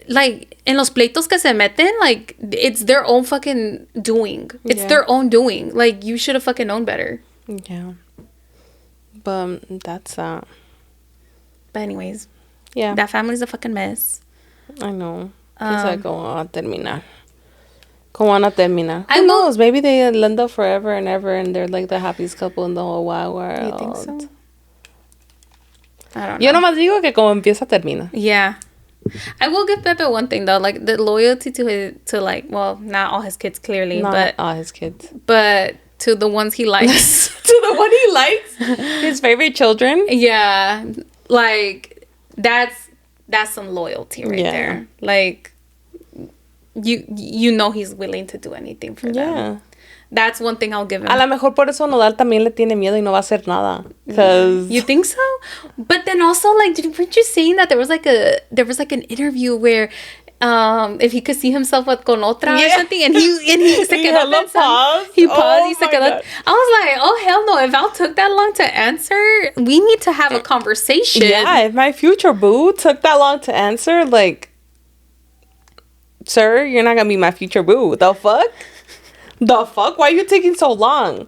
like, en los pleitos que se meten, like, it's their own fucking doing. It's their own doing. Like, you should have fucking known better. Yeah. But that's, But anyways. Yeah. That family's a fucking mess. I know. It's like, ¿cómo van a terminar? ¿Cómo van a terminar? Who knows? Maybe they end up forever and ever, and they're, like, the happiest couple in the whole wide world. You think so? I don't know. Yo nomás digo que como empieza, termina. Yeah. I will give Pepe one thing, though. Like, the loyalty to like, well, not all his kids, clearly. Not all his kids. But to the ones he likes. To the one he likes? His favorite children? Yeah. Like, that's some loyalty right there. Like, you know he's willing to do anything for them. Yeah. That's one thing I'll give him. A lo mejor por eso Nodal también le tiene miedo y no va a hacer nada. Cause... You think so? But then also, like, weren't you saying that there was like an interview where if he could see himself with con otra or something, and he se quedó pensando. He paused. He se quedó. I was like, oh hell no! If Val took that long to answer, we need to have a conversation. Yeah, if my future boo took that long to answer, like, sir, you're not gonna be my future boo. The fuck? The fuck? Why are you taking so long?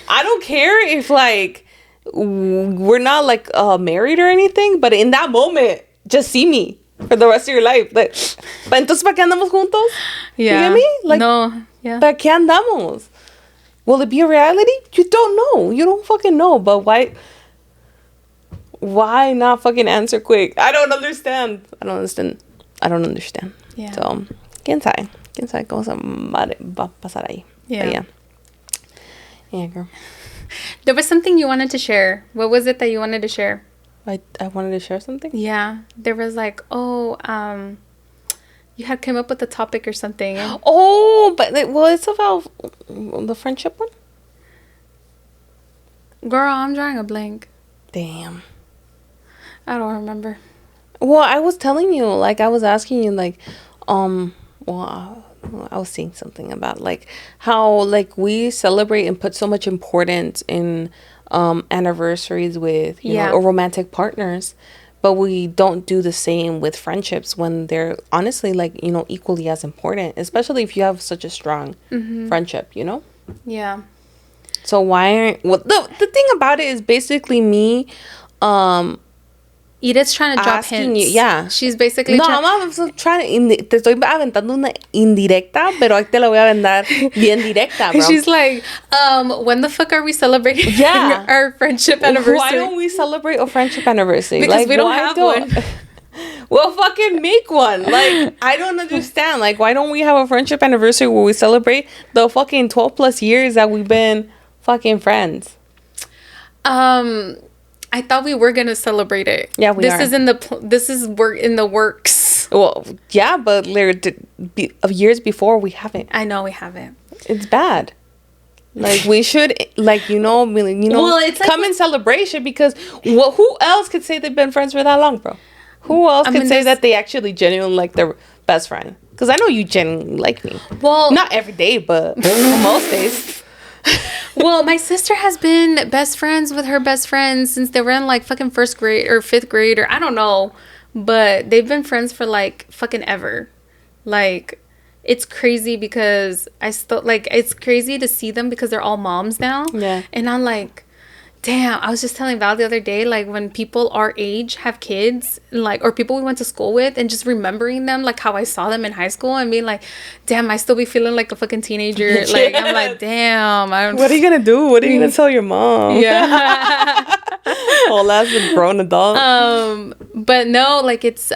I don't care if, like, we're not, like, married or anything, but in that moment, just see me for the rest of your life. Like, entonces, ¿para qué andamos juntos? Yeah. You get me? Like, no. Yeah. ¿Para qué andamos? Will it be a reality? You don't know. You don't fucking know. But why not fucking answer quick? I don't understand. Yeah. So, ¿quién sabe? ¿Quién sabe cómo se va a pasar ahí? Yeah. Yeah, girl. There was something you wanted to share. What was it that you wanted to share? I wanted to share something? Yeah. There was like, you had come up with a topic or something. Oh, but, it's about the friendship one? Girl, I'm drawing a blank. Damn. I don't remember. Well, I was telling you, like, I was asking you, like, I was saying something about, like, how, like, we celebrate and put so much importance in anniversaries with, you know, romantic partners, but we don't do the same with friendships when they're honestly, like, you know, equally as important, especially if you have such a strong friendship, you know? Yeah. So the thing about it is basically me, Edith's trying to drop hints. Yeah. She's basically I'm trying to... Te estoy aventando una indirecta, pero ahí te la voy a aventar bien directa, bro. She's like, when the fuck are we celebrating our friendship anniversary? Why don't we celebrate a friendship anniversary? Because like, we don't have one. Well, fucking make one. Like, I don't understand. Like, why don't we have a friendship anniversary where we celebrate the fucking 12 plus years that we've been fucking friends? I thought we were gonna celebrate it. Yeah, we are. This is in the works. Well, yeah, but years before we haven't. I know we haven't. It's bad. Like, we should, like, well, it's come in celebration, because who else could say they've been friends for that long, bro? Who else could say that they actually genuinely like their best friend? Because I know you genuinely like me. Well, not every day, but most days. Well, my sister has been best friends with her best friends since they were in, like, fucking 1st grade or 5th grade, or I don't know. But they've been friends for, like, fucking ever. Like, it's crazy because it's crazy to see them because they're all moms now. Yeah. And I'm like, damn, I was just telling Val the other day, like, when people our age have kids, like, or people we went to school with, and just remembering them, like, how I saw them in high school, and being like, damn, I still be feeling like a fucking teenager. Like, I'm like, damn. What are you gonna do? What are you gonna tell your mom? Yeah. Hola, as a grown adult. But no, like, it's,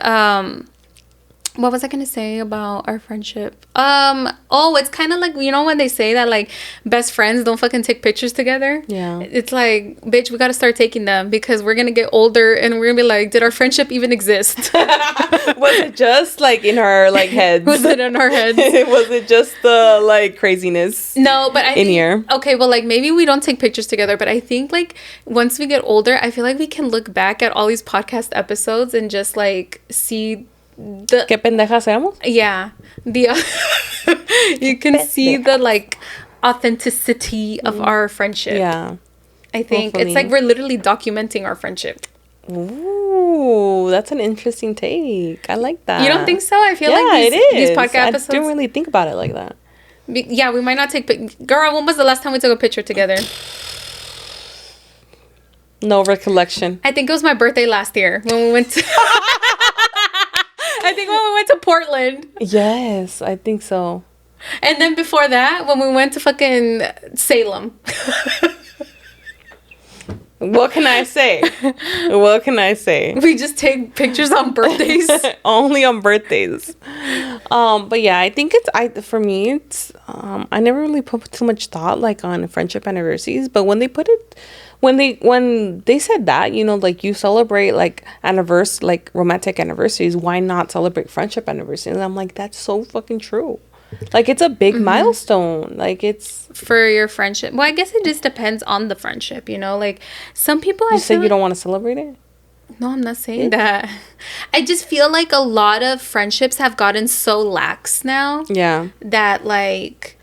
what was I gonna say about our friendship? It's kind of like, you know when they say that, like, best friends don't fucking take pictures together? Yeah. It's like, bitch, we gotta start taking them, because we're gonna get older and we're gonna be like, did our friendship even exist? Was it just, like, in our, like, heads? Was it in our heads? Was it just the, like, craziness? No, but I think, here. Okay, well, like, maybe we don't take pictures together, but I think, like, once we get older, I feel like we can look back at all these podcast episodes and just, like, see ¿Qué pendejas éramos? Yeah. You can see the, like, authenticity of our friendship. Yeah. I think hopefully. It's like we're literally documenting our friendship. Ooh. Ooh, that's an interesting take. I like that. You don't think so? I feel like these podcast episodes. I didn't really think about it like that. Yeah, we might not take... Girl, when was the last time we took a picture together? No recollection. I think it was my birthday last year when we went to... I think when we went to Portland. Yes, I think so. And then before that, when we went to fucking Salem. What can I say? What can I say? We just take pictures on birthdays. Only on birthdays. But yeah, I think for me, it's I never really put too much thought like on friendship anniversaries. But when they said that, you know, like you celebrate like romantic anniversaries, why not celebrate friendship anniversaries? And I'm like, that's so fucking true. Like, it's a big milestone. Like, it's... For your friendship. Well, I guess it just depends on the friendship, you know? Like, some people... You say you don't want to celebrate it? No, I'm not saying that. I just feel like a lot of friendships have gotten so lax now. Yeah. That, like...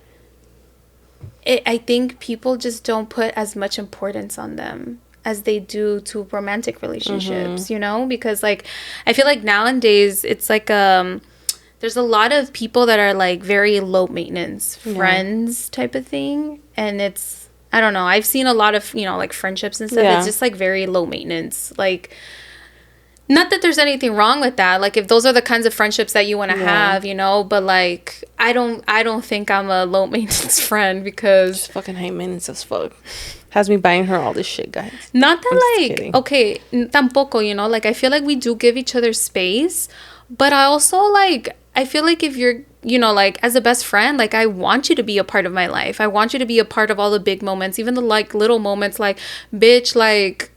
I think people just don't put as much importance on them as they do to romantic relationships, you know? Because, like, I feel like nowadays it's like... there's a lot of people that are like very low maintenance friends type of thing. And it's, I don't know. I've seen a lot of, you know, like friendships and stuff. Yeah. It's just like very low maintenance. Like, not that there's anything wrong with that. Like, if those are the kinds of friendships that you want to have, you know, but like, I don't think I'm a low maintenance friend because... Just fucking high maintenance as fuck. Has me buying her all this shit, guys. Not that like, okay, tampoco, you know, like I feel like we do give each other space, but I also like... I feel like if you're, you know, like, as a best friend, like, I want you to be a part of my life. I want you to be a part of all the big moments, even the, like, little moments, like, bitch, like,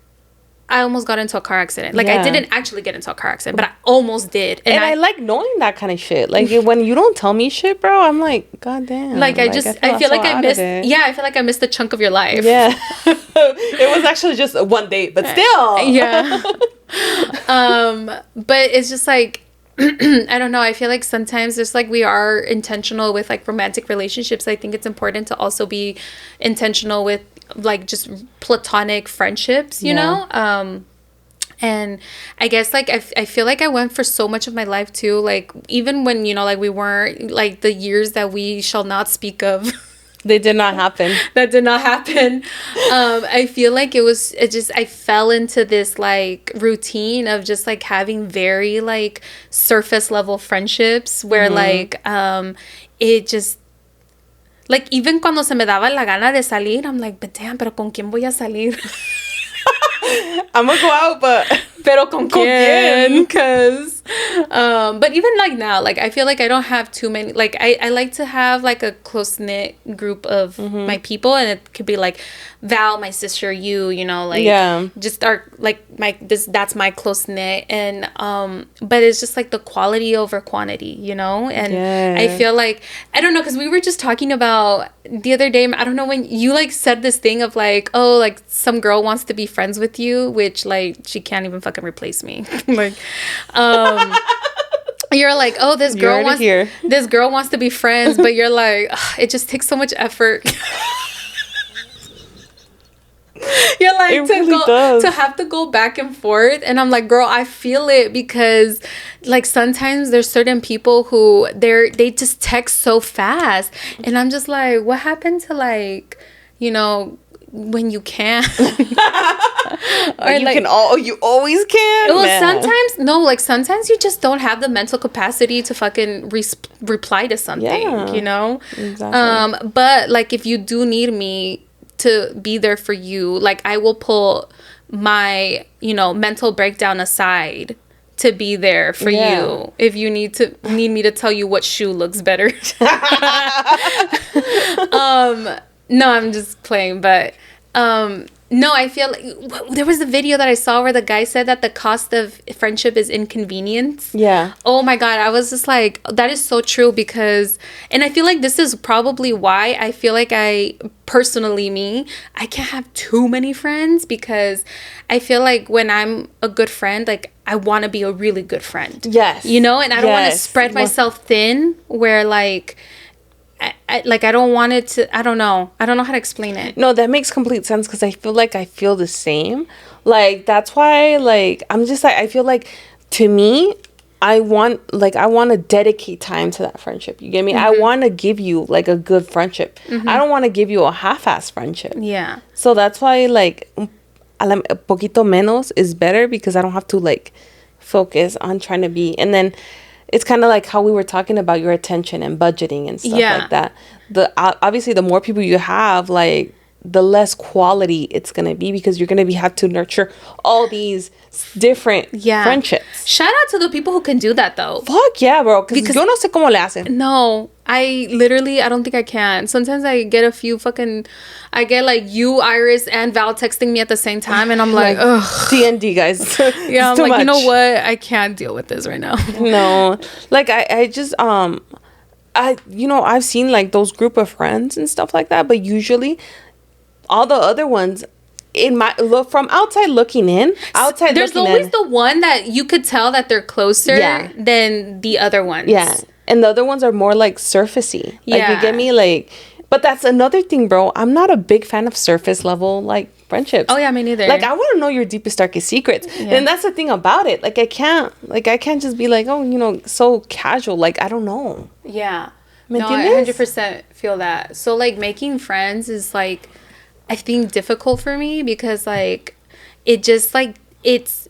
I almost got into a car accident. Like, I didn't actually get into a car accident, but I almost did. And I like knowing that kind of shit. Like, when you don't tell me shit, bro, I'm like, God damn. Like, I feel like I missed, I feel like I missed a chunk of your life. Yeah. It was actually just one date, but still. Yeah. But it's just like, I don't know. I feel like sometimes just like we are intentional with like romantic relationships. I think it's important to also be intentional with like just platonic friendships, you know? And I guess like I feel like I went for so much of my life too. Like even when, you know, like we weren't like the years that we shall not speak of. They did not happen. That did not happen. I feel like I fell into this like routine of just like having very like surface level friendships where like it just like even cuando se me daba la gana de salir, I'm like, but damn, pero con quién voy a salir? I'm gonna go out, but pero con quién? Because but even like now, like I feel like I don't have too many, like I like to have like a close-knit group of my people, and it could be like Val, my sister, you know, like just our like that's my close-knit. And but it's just like the quality over quantity, you know. And I feel like, I don't know, because we were just talking about the other day, I don't know, when you like said this thing of like, oh, like some girl wants to be friends with you, which like she can't even fucking replace me. Like you're like, oh, this girl wants to be friends, but you're like, it just takes so much effort. You're like, to have to go back and forth. And I'm like, girl, I feel it, because like sometimes there's certain people who they just text so fast, and I'm just like, what happened to like, you know, when you can? Or you like, you always can. Well, sometimes you just don't have the mental capacity to fucking reply to something, you know. Exactly. But like if you do need me to be there for you, like I will pull my, you know, mental breakdown aside to be there for you if you need me to tell you what shoe looks better. No, I'm just playing, but no, I feel like there was a video that I saw where the guy said that the cost of friendship is inconvenience. Yeah. Oh my God. I was just like, that is so true, because, and I feel like this is probably why I feel like I can't have too many friends, because I feel like when I'm a good friend, like I want to be a really good friend. Yes. You know, and I don't want to spread myself thin where like, I don't want it to, I don't know how to explain it. No, that makes complete sense, because I feel like I feel the same. Like, that's why, like, I'm just like, I feel like, to me, I want to dedicate time to that friendship. You get me? I want to give you, like, a good friendship. I don't want to give you a half-ass friendship. Yeah. So that's why, like, a poquito menos is better, because I don't have to, like, focus on trying to be. And then it's kind of like how we were talking about your attention and budgeting and stuff like that. Obviously, the more people you have, like, the less quality it's gonna be, because you're gonna have to nurture all these different friendships. Shout out to the people who can do that, though. Fuck yeah, bro. Because yo no sé cómo le hacen. No, I don't think I can. Sometimes I get like you, Iris, and Val texting me at the same time, and I'm like, ugh. TND, guys. Yeah, I'm like, you know what? I can't deal with this right now. No, like I just I've seen, like, those group of friends and stuff like that, but usually all the other ones, in my look from outside looking in, there's always the one that you could tell that they're closer than the other ones. Yeah, and the other ones are more like surfacey. Like, you get me? Like, but that's another thing, bro. I'm not a big fan of surface level, like, friendships. Oh yeah, me neither. Like, I want to know your deepest, darkest secrets, and that's the thing about it. Like, I can't just be like, oh, so casual. Like, I don't know. Yeah. No, I 100% feel that. So, like, making friends is, like, I think difficult for me, because, like, it just, like, it's,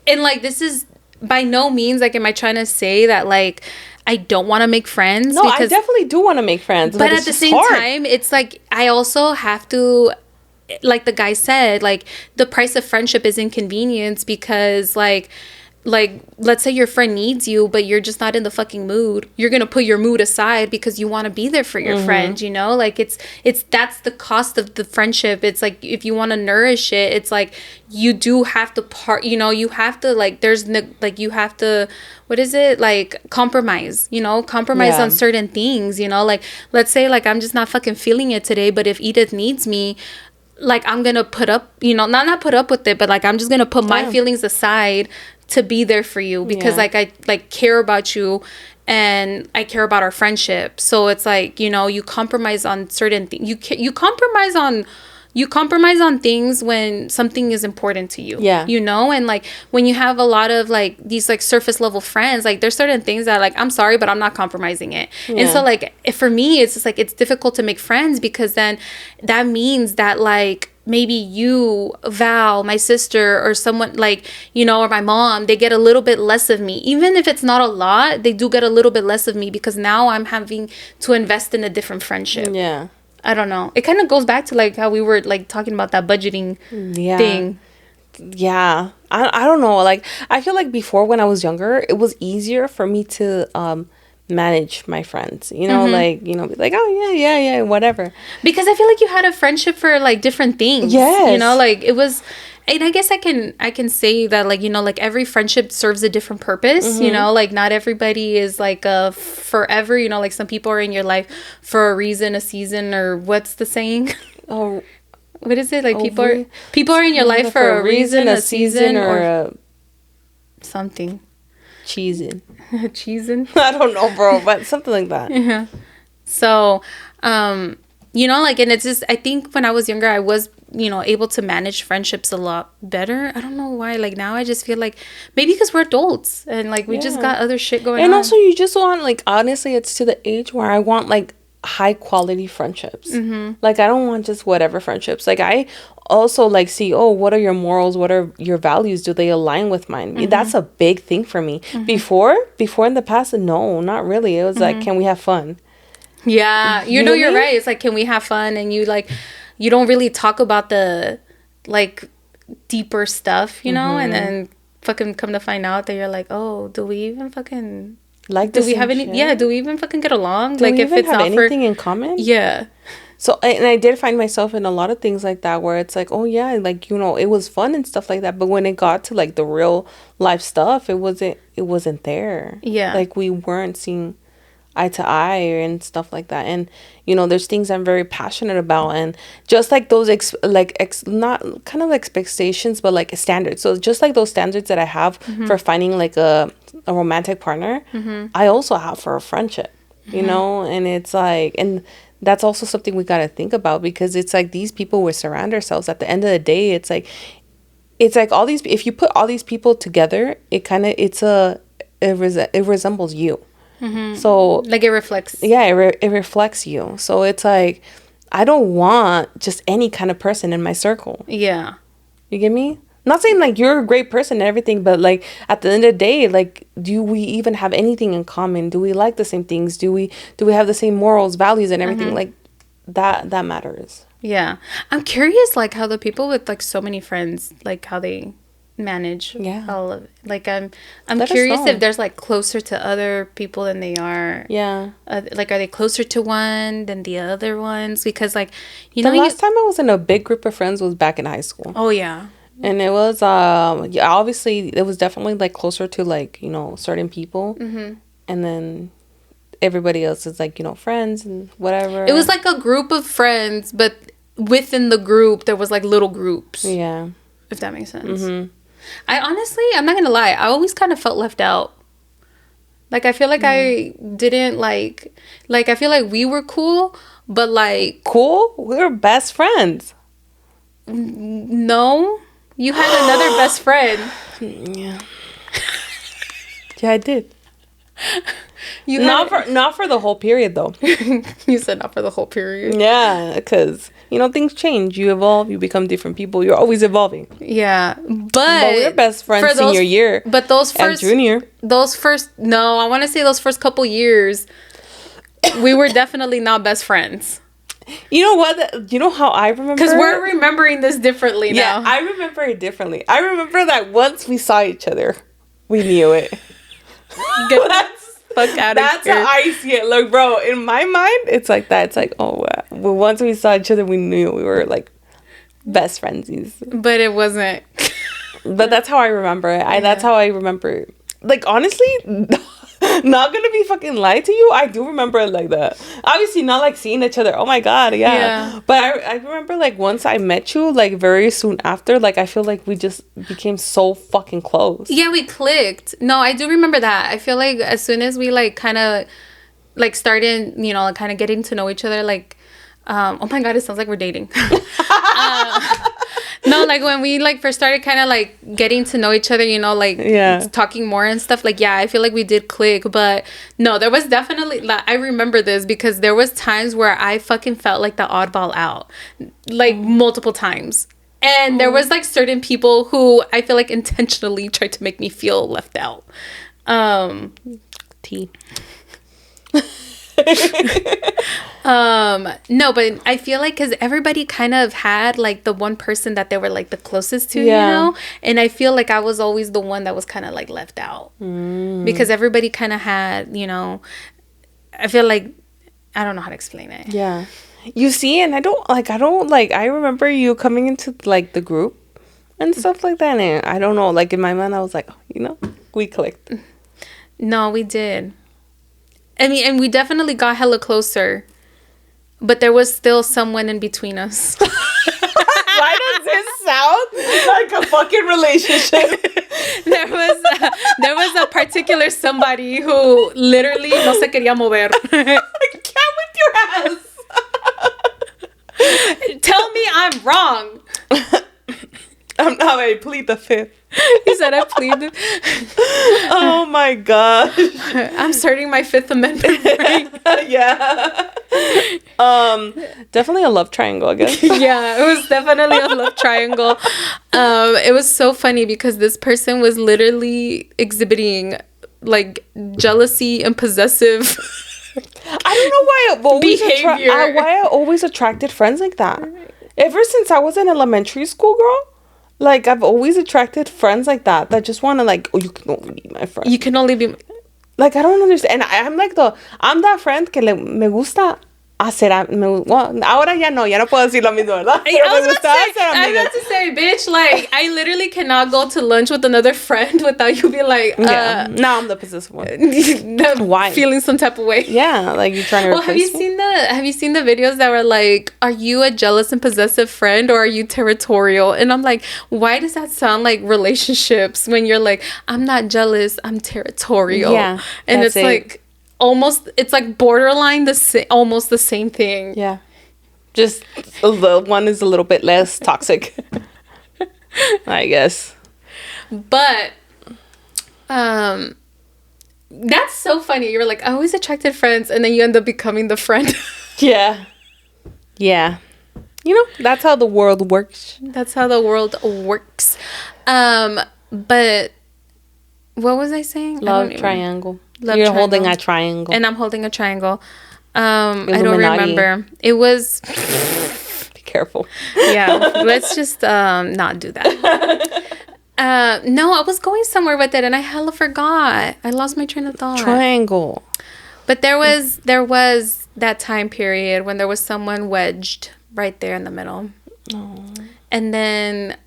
and, like, this is by no means, like, am I trying to say that, like, I don't want to make friends? No, I definitely do want to make friends. But at the same time, it's, like, I also have to, like the guy said, like, the price of friendship is inconvenience, because, like, let's say your friend needs you, but you're just not in the fucking mood. You're gonna put your mood aside because you want to be there for your friend, like, it's that's the cost of the friendship. It's like, if you want to nourish it, it's like, you do have to you have to, like, you have to, what is it, like, compromise on certain things, like, let's say, like, I'm just not fucking feeling it today, but if Edith needs me, like, I'm gonna put up, not put up with it, but, like, I'm just gonna put my feelings aside to be there for you, because like, I, like, care about you, and I care about our friendship. So it's like, you compromise on certain things. You compromise on things when something is important to you. Yeah. And, like, when you have a lot of, like, these, like, surface level friends, like, there's certain things that, like, I'm sorry, but I'm not compromising it. And so, like, for me, it's just, like, it's difficult to make friends, because then that means that, like, maybe you, Val, my sister, or someone, like, or my mom, they get a little bit less of me. Even if it's not a lot, they do get a little bit less of me, because now I'm having to invest in a different friendship. Yeah. I don't know. It kind of goes back to, like, how we were, like, talking about that budgeting thing. Yeah. I don't know. Like, I feel like before, when I was younger, it was easier for me to manage my friends, like, be like, oh yeah, whatever. Because I feel like you had a friendship for, like, different things. Yes. Like, it was, and I guess I can say that, like, like, every friendship serves a different purpose. Like, not everybody is, like, a forever. Like, some people are in your life for a reason, a season, or what's the saying? Oh, what is it? Like, people are in your life for a reason, a season, or something. Cheesing. I don't know, bro, but something like that. Yeah. So, like, and it's just, I think when I was younger, I was, able to manage friendships a lot better. I don't know why. Like, now I just feel like, maybe because we're adults and, like, we just got other shit going on. And also, you just want, like, honestly, it's to the age where I want, like, high quality friendships. Like, I don't want just whatever friendships. Like, I also, like, see, what are your morals, what are your values, do they align with mine? That's a big thing for me. Before in the past, no, not really. It was like, can we have fun? Yeah, you're right. It's like, can we have fun? And you, like, you don't really talk about the, like, deeper stuff, and then fucking come to find out that you're like, oh, do we even fucking, like, do we have any shit? Yeah, do we even fucking get along? Do like, we if even it's have not anything in common? Yeah. So, and I did find myself in a lot of things like that, where it's like, oh yeah, like, it was fun and stuff like that, but when it got to, like, the real life stuff, it wasn't there. Yeah. Like, we weren't seeing eye to eye and stuff like that. And, there's things I'm very passionate about, and just like those not kind of expectations, but like standards. So just like those standards that I have for finding, like, a romantic partner, I also have for a friendship. you know, and it's like, and that's also something we got to think about, because it's like these people we surround ourselves, at the end of the day, it's like all these, if you put all these people together, it kind of, it resembles you. So like it reflects. Yeah, it reflects you. So it's like, I don't want just any kind of person in my circle. Yeah. You get me? Not saying like you're a great person and everything, but like at the end of the day, like, do we even have anything in common? Do we like the same things? Do we have the same morals, values, and everything? Like that matters. Yeah. I'm curious, like, how the people with like so many friends, like how they manage all of it. Like I'm curious if there's like closer to other people than they are. Yeah. Like, are they closer to one than the other ones? Because like, the last time I was in a big group of friends was back in high school. Oh yeah. And it was obviously it was definitely like closer to like, you know, certain people. And then everybody else is like, you know, friends and whatever. It was like a group of friends, but within the group there was like little groups. Yeah. If that makes sense. I honestly, I'm not gonna lie, I always kind of felt left out. Like, I feel like I didn't like I feel like we were cool, but like... Cool? We were best friends. No. You had another best friend. Yeah. Yeah, I did. Not for the whole period, though. You said not for the whole period. Yeah, because, you know, things change. You evolve. You become different people. You're always evolving. Yeah, but we were best friends senior year. But those first... And junior. No, I want to say those first couple years, we were definitely not best friends. You know what? You know how I remember? Because we're remembering this differently now. Yeah, I remember it differently. I remember that once we saw each other, we knew it. Get the fuck out of here. That's how I see it. Look, bro, in my mind, it's like that. It's like, oh, wow. But once we saw each other, we knew we were like best friendsies. But it wasn't. But that's how I remember it. That's how I remember it. Like, honestly... Not gonna be fucking lie to you, I do remember it like that. Obviously not like seeing each other, oh my god, yeah. But I remember like once I met you, like very soon after, like I feel like we just became so fucking close. Yeah, we clicked. No, I do remember that. I feel like as soon as we like kind of like started, you know, like kind of getting to know each other, like oh my god, it sounds like we're dating. No, like when we like first started kind of like getting to know each other, you know, like talking more and stuff, like I feel like we did click. But no, there was definitely, like, I remember this because there was times where I fucking felt like the oddball out, like multiple times. And there was like certain people who I feel like intentionally tried to make me feel left out. T. No, but I feel like because everybody kind of had like the one person that they were like the closest to, you know, and I feel like I was always the one that was kind of like left out because everybody kind of had, you know, I feel like I don't know how to explain it. Yeah, you see, and I remember you coming into like the group and stuff like that, and I don't know, like in my mind I was like, oh, you know, we clicked. No, we did. I mean, and we definitely got hella closer, but there was still someone in between us. Why does this sound like a fucking relationship? There was a particular somebody who literally no se quería mover. Get with your ass. Tell me I'm wrong. I plead the fifth. He said I plead. Oh my gosh. I'm starting my Fifth Amendment right. Yeah. Definitely a love triangle, I guess. Yeah, it was definitely a love triangle. It was so funny because this person was literally exhibiting like jealousy and possessive I don't know why behavior. Why I always attracted friends like that. Ever since I was in elementary school, girl. Like, I've always attracted friends like that just want to, like, oh, you can only be my friend. You can only be... Like, I don't understand. And I'm that friend que me gusta hacer... Well, ahora ya no puedo decir lo mismo, ¿verdad? I was about to say, bitch, like, I literally cannot go to lunch with another friend without you being like... now I'm the possessive one. Why? Feeling some type of way. Yeah, like, you're trying to replace have you seen the videos that were like, are you a jealous and possessive friend or are you territorial? And I'm like, why does that sound like relationships when you're like, I'm not jealous, I'm territorial? Yeah. And it's like... almost, it's like borderline almost the same thing. Yeah. Just the one is a little bit less toxic, I guess. But that's so funny. You were like, I always attracted friends, and then you end up becoming the friend. Yeah. Yeah. You know, that's how the world works. That's how the world works. But what was I saying? Love triangle. Love You're triangle. holding a triangle. And I'm holding a triangle. I don't remember. It was... Be careful. Yeah. Let's just not do that. No, I was going somewhere with it and I hella forgot. I lost my train of thought. Triangle. But there was that time period when there was someone wedged right there in the middle. Oh. And then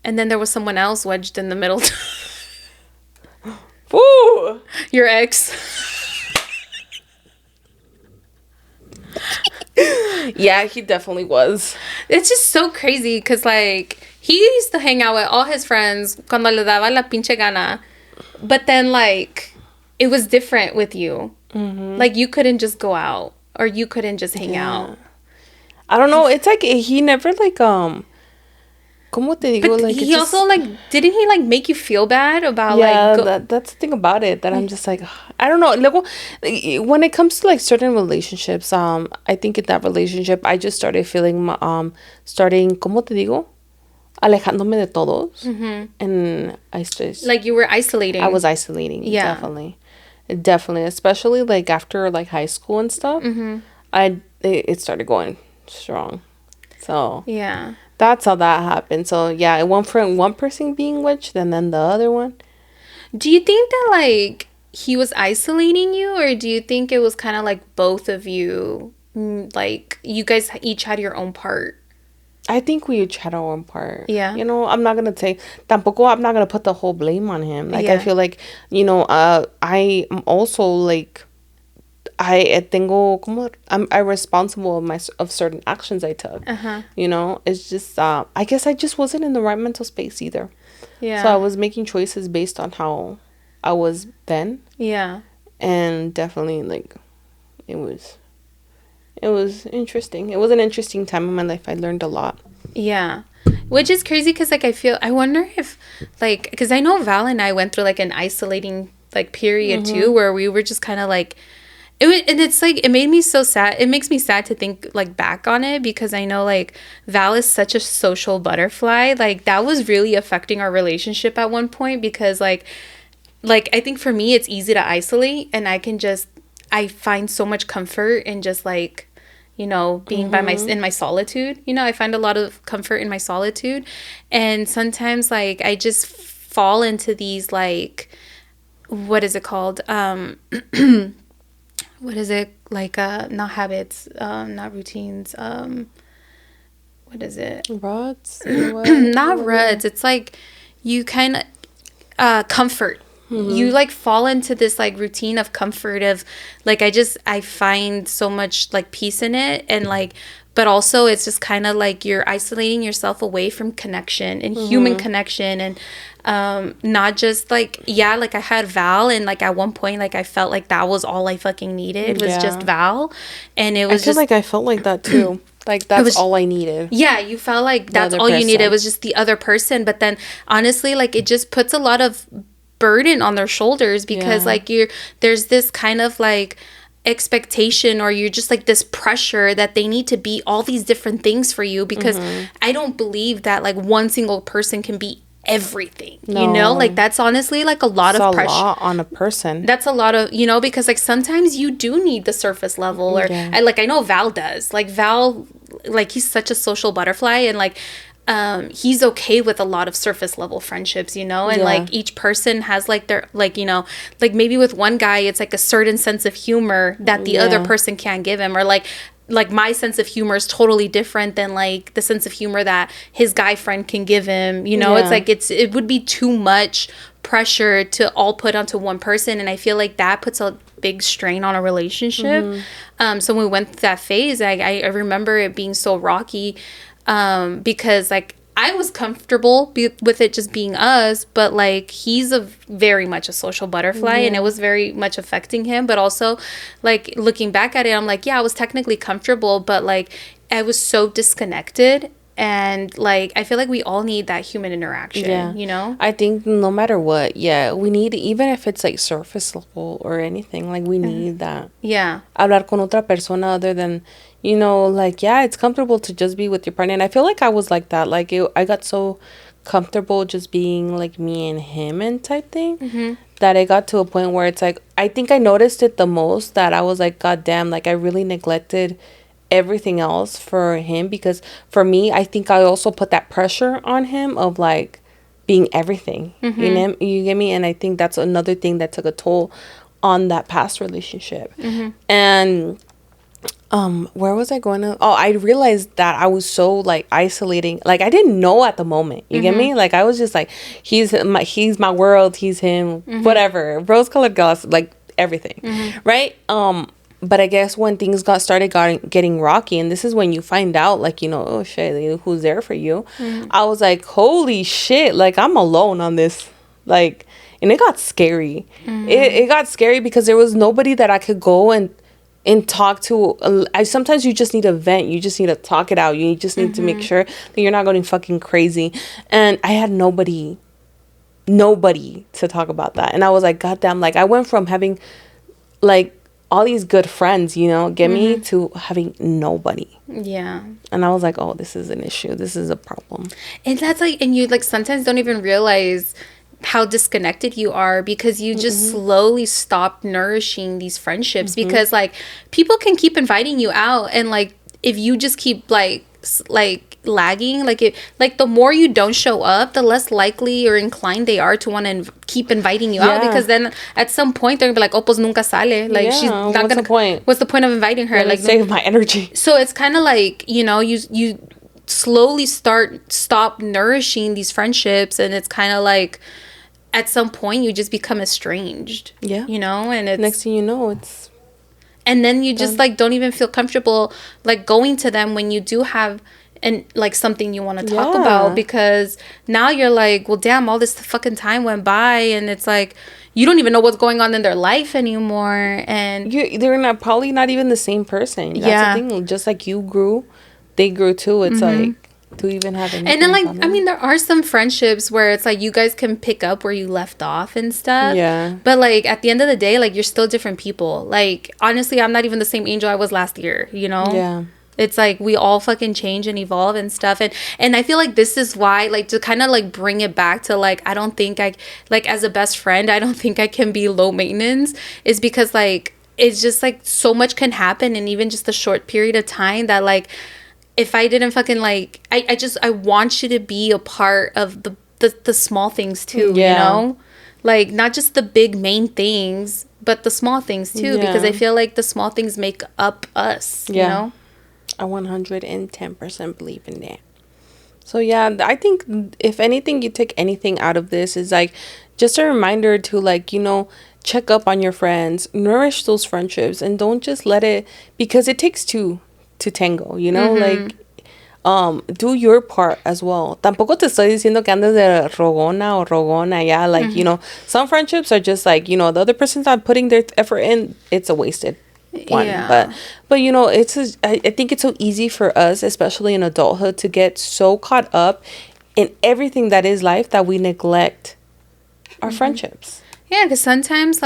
there was someone else wedged in the middle. Woo! Your ex. Yeah, he definitely was. It's just so crazy because, like, he used to hang out with all his friends cuando le daba la pinche gana. But then, like, it was different with you. Mm-hmm. Like, you couldn't just go out or you couldn't just hang out. I don't know. It's like he never, like, ¿Cómo te digo? But like, he also, like, didn't he, like, make you feel bad about, that's the thing about it, that I'm just like, I don't know. Luego, when it comes to, like, certain relationships, I think in that relationship, I just started feeling, ¿cómo te digo? Alejándome de todos. Mm-hmm. And I started... Like, you were isolating. I was isolating, definitely. Definitely. Especially, like, after, like, high school and stuff. Mm-hmm. It started going strong. So... Yeah. That's how that happened. So, yeah, one person being wedged and then the other one. Do you think that, like, he was isolating you? Or do you think it was kind of like both of you, like, you guys each had your own part? I think we each had our own part. Yeah. You know, I'm not going to say, tampoco I'm not going to put the whole blame on him. Like, I feel like, you know, I am also, like... I'm responsible of certain actions I took. Uh-huh. You know, it's just I guess I just wasn't in the right mental space either. Yeah. So I was making choices based on how I was then. Yeah. And definitely, like, it was interesting. It was an interesting time in my life. I learned a lot. Yeah. Which is crazy because, like, I wonder if, like, because I know Val and I went through, like, an isolating, like, period mm-hmm. too, where we were just kind of like, and it's like, it made me so sad. It makes me sad to think, like, back on it because I know, like, Val is such a social butterfly. Like, that was really affecting our relationship at one point because, like I think for me, it's easy to isolate and I find so much comfort in just, like, you know, being mm-hmm. in my solitude. You know, I find a lot of comfort in my solitude. And sometimes, like, I just fall into these, like, what is it called? What is it? Like, not habits, not routines. What is it? Ruts? Not ruts. It's like you kind of, comfort. Mm-hmm. You, like, fall into this, like, routine of comfort of, like, I find so much, like, peace in it. And, like, but also it's just kind of like you're isolating yourself away from connection and mm-hmm. human connection and not just, like, yeah, like, I had Val and, like, at one point, like, I felt like that was all I fucking needed was just Val. And it was like I felt like that too. Like, that's all I needed. Yeah, you felt like that's all you needed was just the other person. But then honestly, like, it just puts a lot of burden on their shoulders because like there's this kind of, like, expectation or you're just, like, this pressure that they need to be all these different things for you because mm-hmm. I don't believe that, like, one single person can be everything. No. You know, like, that's honestly, like, a lot of pressure. That's a lot on a person. That's a lot of, you know, because, like, sometimes you do need the surface level or I know Val does. Like, Val, like, he's such a social butterfly and, like, he's okay with a lot of surface level friendships, you know, and like each person has, like, their, like, you know, like, maybe with one guy it's like a certain sense of humor that the other person can't give him, or like my sense of humor is totally different than, like, the sense of humor that his guy friend can give him, you know. It's like it would be too much pressure to all put onto one person, and I feel like that puts a big strain on a relationship. Mm-hmm. So when we went through that phase, I remember it being so rocky because, like, I was comfortable with it just being us, but like he's very much a social butterfly, and it was very much affecting him. But also, like looking back at it, I'm like, yeah, I was technically comfortable, but like I was so disconnected. And like I feel like we all need that human interaction, you know? I think no matter what, we need, even if it's like surface level or anything, like we need that. Yeah. Hablar con otra persona other than, you know, like, it's comfortable to just be with your partner. And I feel like I was like that. Like I got so comfortable just being like me and him and type thing that it got to a point where it's like, I think I noticed it the most, that I was like, God damn, like I really neglected everything else for him, because for me, I think I also put that pressure on him of like being everything. You know, you get me? And I think that's another thing that took a toll on that past relationship. And where was I going to? I realized that I was so like isolating. Like I didn't know at the moment. You get me? Like I was just like, he's my world, he's him, whatever, rose colored glasses, like everything, right? But I guess when things started getting rocky, and this is when you find out, like, you know, oh shit, who's there for you? I was like, holy shit, like I'm alone on this, like, and it got scary. It got scary because there was nobody that I could go and talk to. Sometimes you just need a vent. You just need to talk it out. You just need to make sure that you're not going fucking crazy. And I had nobody to talk about that. And I was like, goddamn, like I went from having like all these good friends, you know, get me, to having nobody. Yeah. And I was like, oh, this is an issue. This is a problem. And that's like, and you like sometimes don't even realize how disconnected you are, because you just slowly stop nourishing these friendships, because like people can keep inviting you out, and like if you just keep like lagging, like the more you don't show up, the less likely or inclined they are to want to keep inviting you out, because then at some point they're gonna be like, oh, pues nunca sale, like she's not what's the point? What's the point of inviting her? Like save my energy. So it's kind of like, you know, you slowly stop nourishing these friendships, and it's kind of like at some point you just become estranged, you know, and it's next thing you know, it's, and then you just like don't even feel comfortable like going to them when you do have and like something you want to talk about, because now you're like, well, damn, all this fucking time went by, and it's like you don't even know what's going on in their life anymore, and they're probably not even the same person. That's the thing. Just like you grew, they grew too. It's like, to even have anything. And then like I mean, there are some friendships where it's like you guys can pick up where you left off and stuff, but like at the end of the day, like you're still different people. Like honestly, I'm not even the same Angel I was last year, you know. It's like we all fucking change and evolve and stuff, and I feel like this is why, like, to kind of like bring it back to like, I don't think I, like, as a best friend, I don't think I can be low maintenance, is because like it's just like so much can happen in even just a short period of time that like if I didn't fucking like, I want you to be a part of the small things too, you know, like not just the big main things, but the small things too, because I feel like the small things make up us, you know. I 110% believe in that. So yeah, I think if anything, you take anything out of this is like just a reminder to like, you know, check up on your friends, nourish those friendships, and don't just let it, because it takes two to tango, you know, like do your part as well. Tampoco te estoy diciendo que andes de rogona o rogona, like, you know, some friendships are just like, you know, the other person's not putting their effort in, it's a wasted one. But you know, I think it's so easy for us, especially in adulthood, to get so caught up in everything that is life that we neglect our friendships. Yeah, because sometimes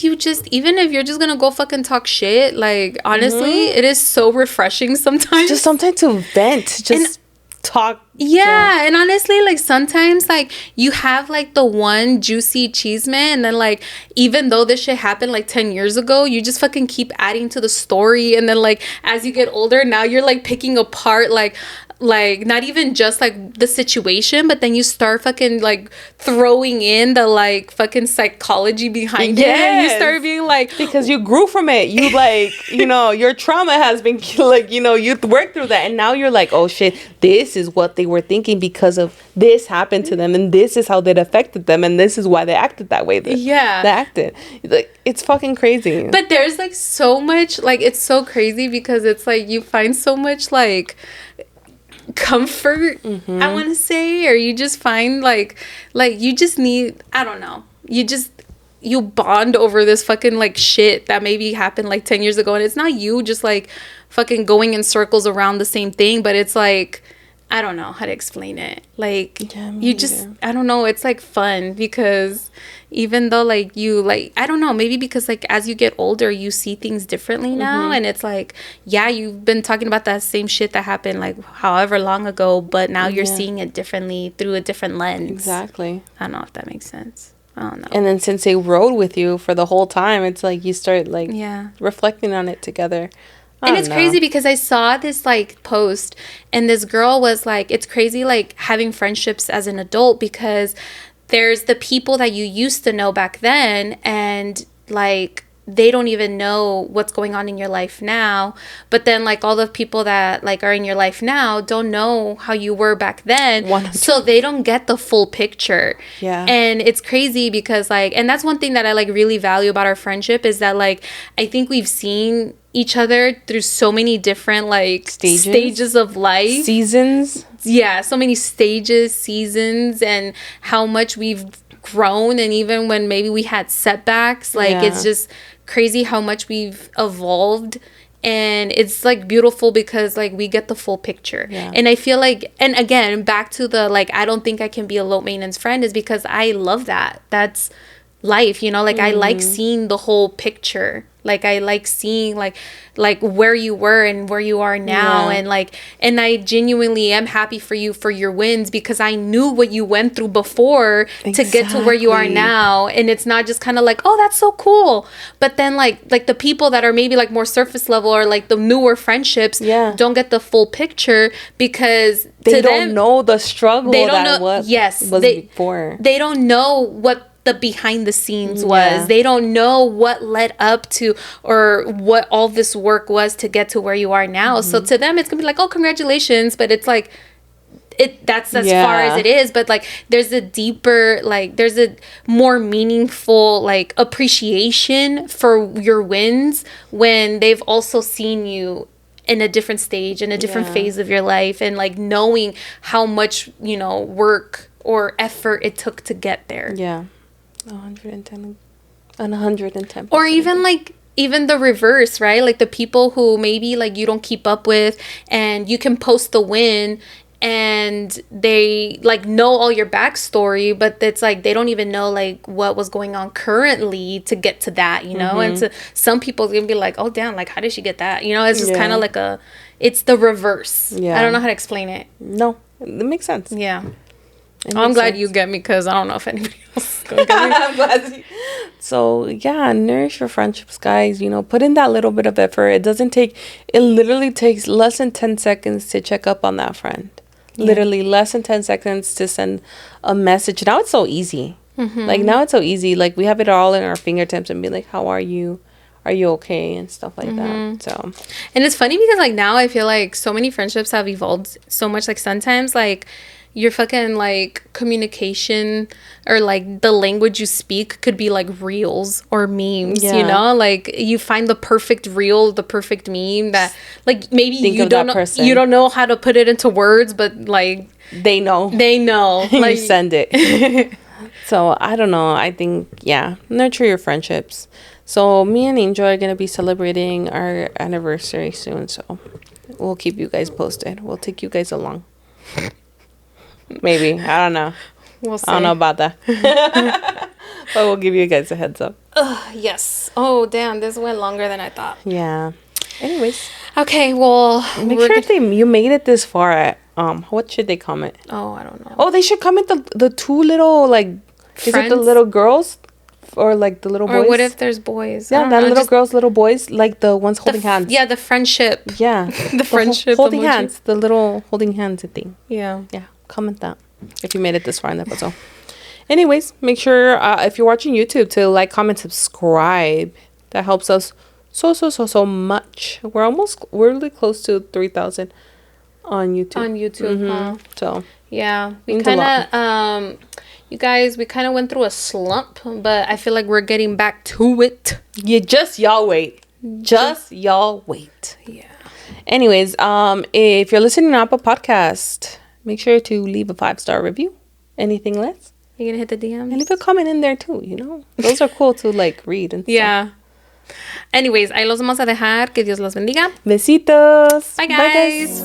you just, even if you're just gonna go fucking talk shit, like honestly, it is so refreshing sometimes. Just sometimes to vent, just talk. Yeah, and honestly, like sometimes like you have like the one juicy chisme, and then like even though this shit happened like 10 years ago, you just fucking keep adding to the story, and then like as you get older, now you're like picking apart like not even just like the situation, but then you start fucking like throwing in the like fucking psychology behind it, and you start being like, because you grew from it, you like, you know, your trauma has been like, you know, you worked through that, and now you're like, oh shit, this is what they were thinking because of this happened to them, and this is how that affected them, and this is why they acted that way they acted. Like, it's fucking crazy. But there's like so much, like it's so crazy because it's like you find so much like comfort, I want to say, or you just find like you just need, I don't know, you bond over this fucking like shit that maybe happened like 10 years ago, and it's not you just like fucking going in circles around the same thing, but it's like, I don't know how to explain it. Like, you just, I don't know, it's like fun because even though like you like, I don't know, maybe because like as you get older, you see things differently now. And it's like, yeah, you've been talking about that same shit that happened like however long ago, but now you're seeing it differently through a different lens. Exactly. I don't know if that makes sense. I don't know. And then since they rode with you for the whole time, it's like you start like reflecting on it together. And it's crazy because I saw this like post, and this girl was like, it's crazy like having friendships as an adult, because there's the people that you used to know back then, and like they don't even know what's going on in your life now. But then like all the people that like are in your life now don't know how you were back then. 100. So they don't get the full picture. Yeah. And it's crazy because like, and that's one thing that I like really value about our friendship is that like, I think we've seen each other through so many different like stages of life. Seasons. Yeah. So many stages, seasons, and how much we've grown. And even when maybe we had setbacks, like it's just crazy how much we've evolved. And it's like beautiful because like we get the full picture. And I feel like, and again, back to the like, I don't think I can be a low maintenance friend, is because I love that. That's life, you know, like I like seeing the whole picture. Like I like seeing like where you were and where you are now. And like, and I genuinely am happy for you for your wins, because I knew what you went through before to get to where you are now. And it's not just kind of like, oh, that's so cool. But then like the people that are maybe like more surface level or like the newer friendships don't get the full picture, because they don't know the struggle they don't that know, was before. They don't know what the behind the scenes was. They don't know what led up to, or what all this work was to get to where you are now. So to them it's gonna be like, oh, congratulations, but it's like that's as far as it is. But like there's a deeper, like there's a more meaningful like appreciation for your wins when they've also seen you in a different stage, in a different phase of your life, and like knowing how much, you know, work or effort it took to get there. 110 and 110%. Or even like even the reverse, right? Like the people who maybe like you don't keep up with, and you can post the win and they like know all your backstory, but it's like they don't even know like what was going on currently to get to that, you know. And to some people it's gonna be like, oh damn, like how did she get that, you know? It's just kind of like it's the reverse. I don't know how to explain it. No, it makes sense. I'm glad you get me, because I don't know if anybody else is going to get me. So, yeah, nourish your friendships, guys. You know, put in that little bit of effort. It literally takes less than 10 seconds to check up on that friend. Literally less than 10 seconds to send a message. Now it's so easy. Like, now it's so easy. Like, we have it all in our fingertips and be like, how are you? Are you okay? And stuff like that. So, and it's funny because, like, now I feel like so many friendships have evolved so much. Like, sometimes, like, your fucking like communication or like the language you speak could be like reels or memes, you know, like you find the perfect reel, the perfect meme that like maybe you don't know how to put it into words, but like they know like you send it. So I don't know, I think nurture your friendships. So me and Angel are gonna be celebrating our anniversary soon, so we'll keep you guys posted. We'll take you guys along. Maybe. I don't know. We'll see. I don't know about that. But we'll give you guys a heads up. Yes. Oh, damn. This went longer than I thought. Yeah. Anyways. Okay, well. Make sure if you made it this far at, what should they comment? Oh, I don't know. Oh, they should comment the two little, like, friends? Is it the little girls? Or, like, the little boys? Or what if there's boys? Yeah, little girls, little boys, like the ones holding hands. Yeah, the friendship. Yeah. The friendship holding emoji. hands. The little holding hands thing. Yeah. Yeah. Comment that if you made it this far in the episode. Anyways, make sure if you're watching YouTube to like, comment, subscribe. That helps us so much. We're really close to 3,000 on YouTube. Huh? So yeah, we kind of you guys, we kind of went through a slump, but I feel like we're getting back to it. Y'all wait. Y'all wait. Yeah. Anyways, if you're listening to Apple Podcast, make sure to leave a 5-star review. Anything less? You're gonna hit the DMs? And leave a comment in there too, you know. Those are cool to like read and stuff. Yeah. Anyways, ahí los vamos a dejar. Que Dios los bendiga. Besitos. Bye, guys.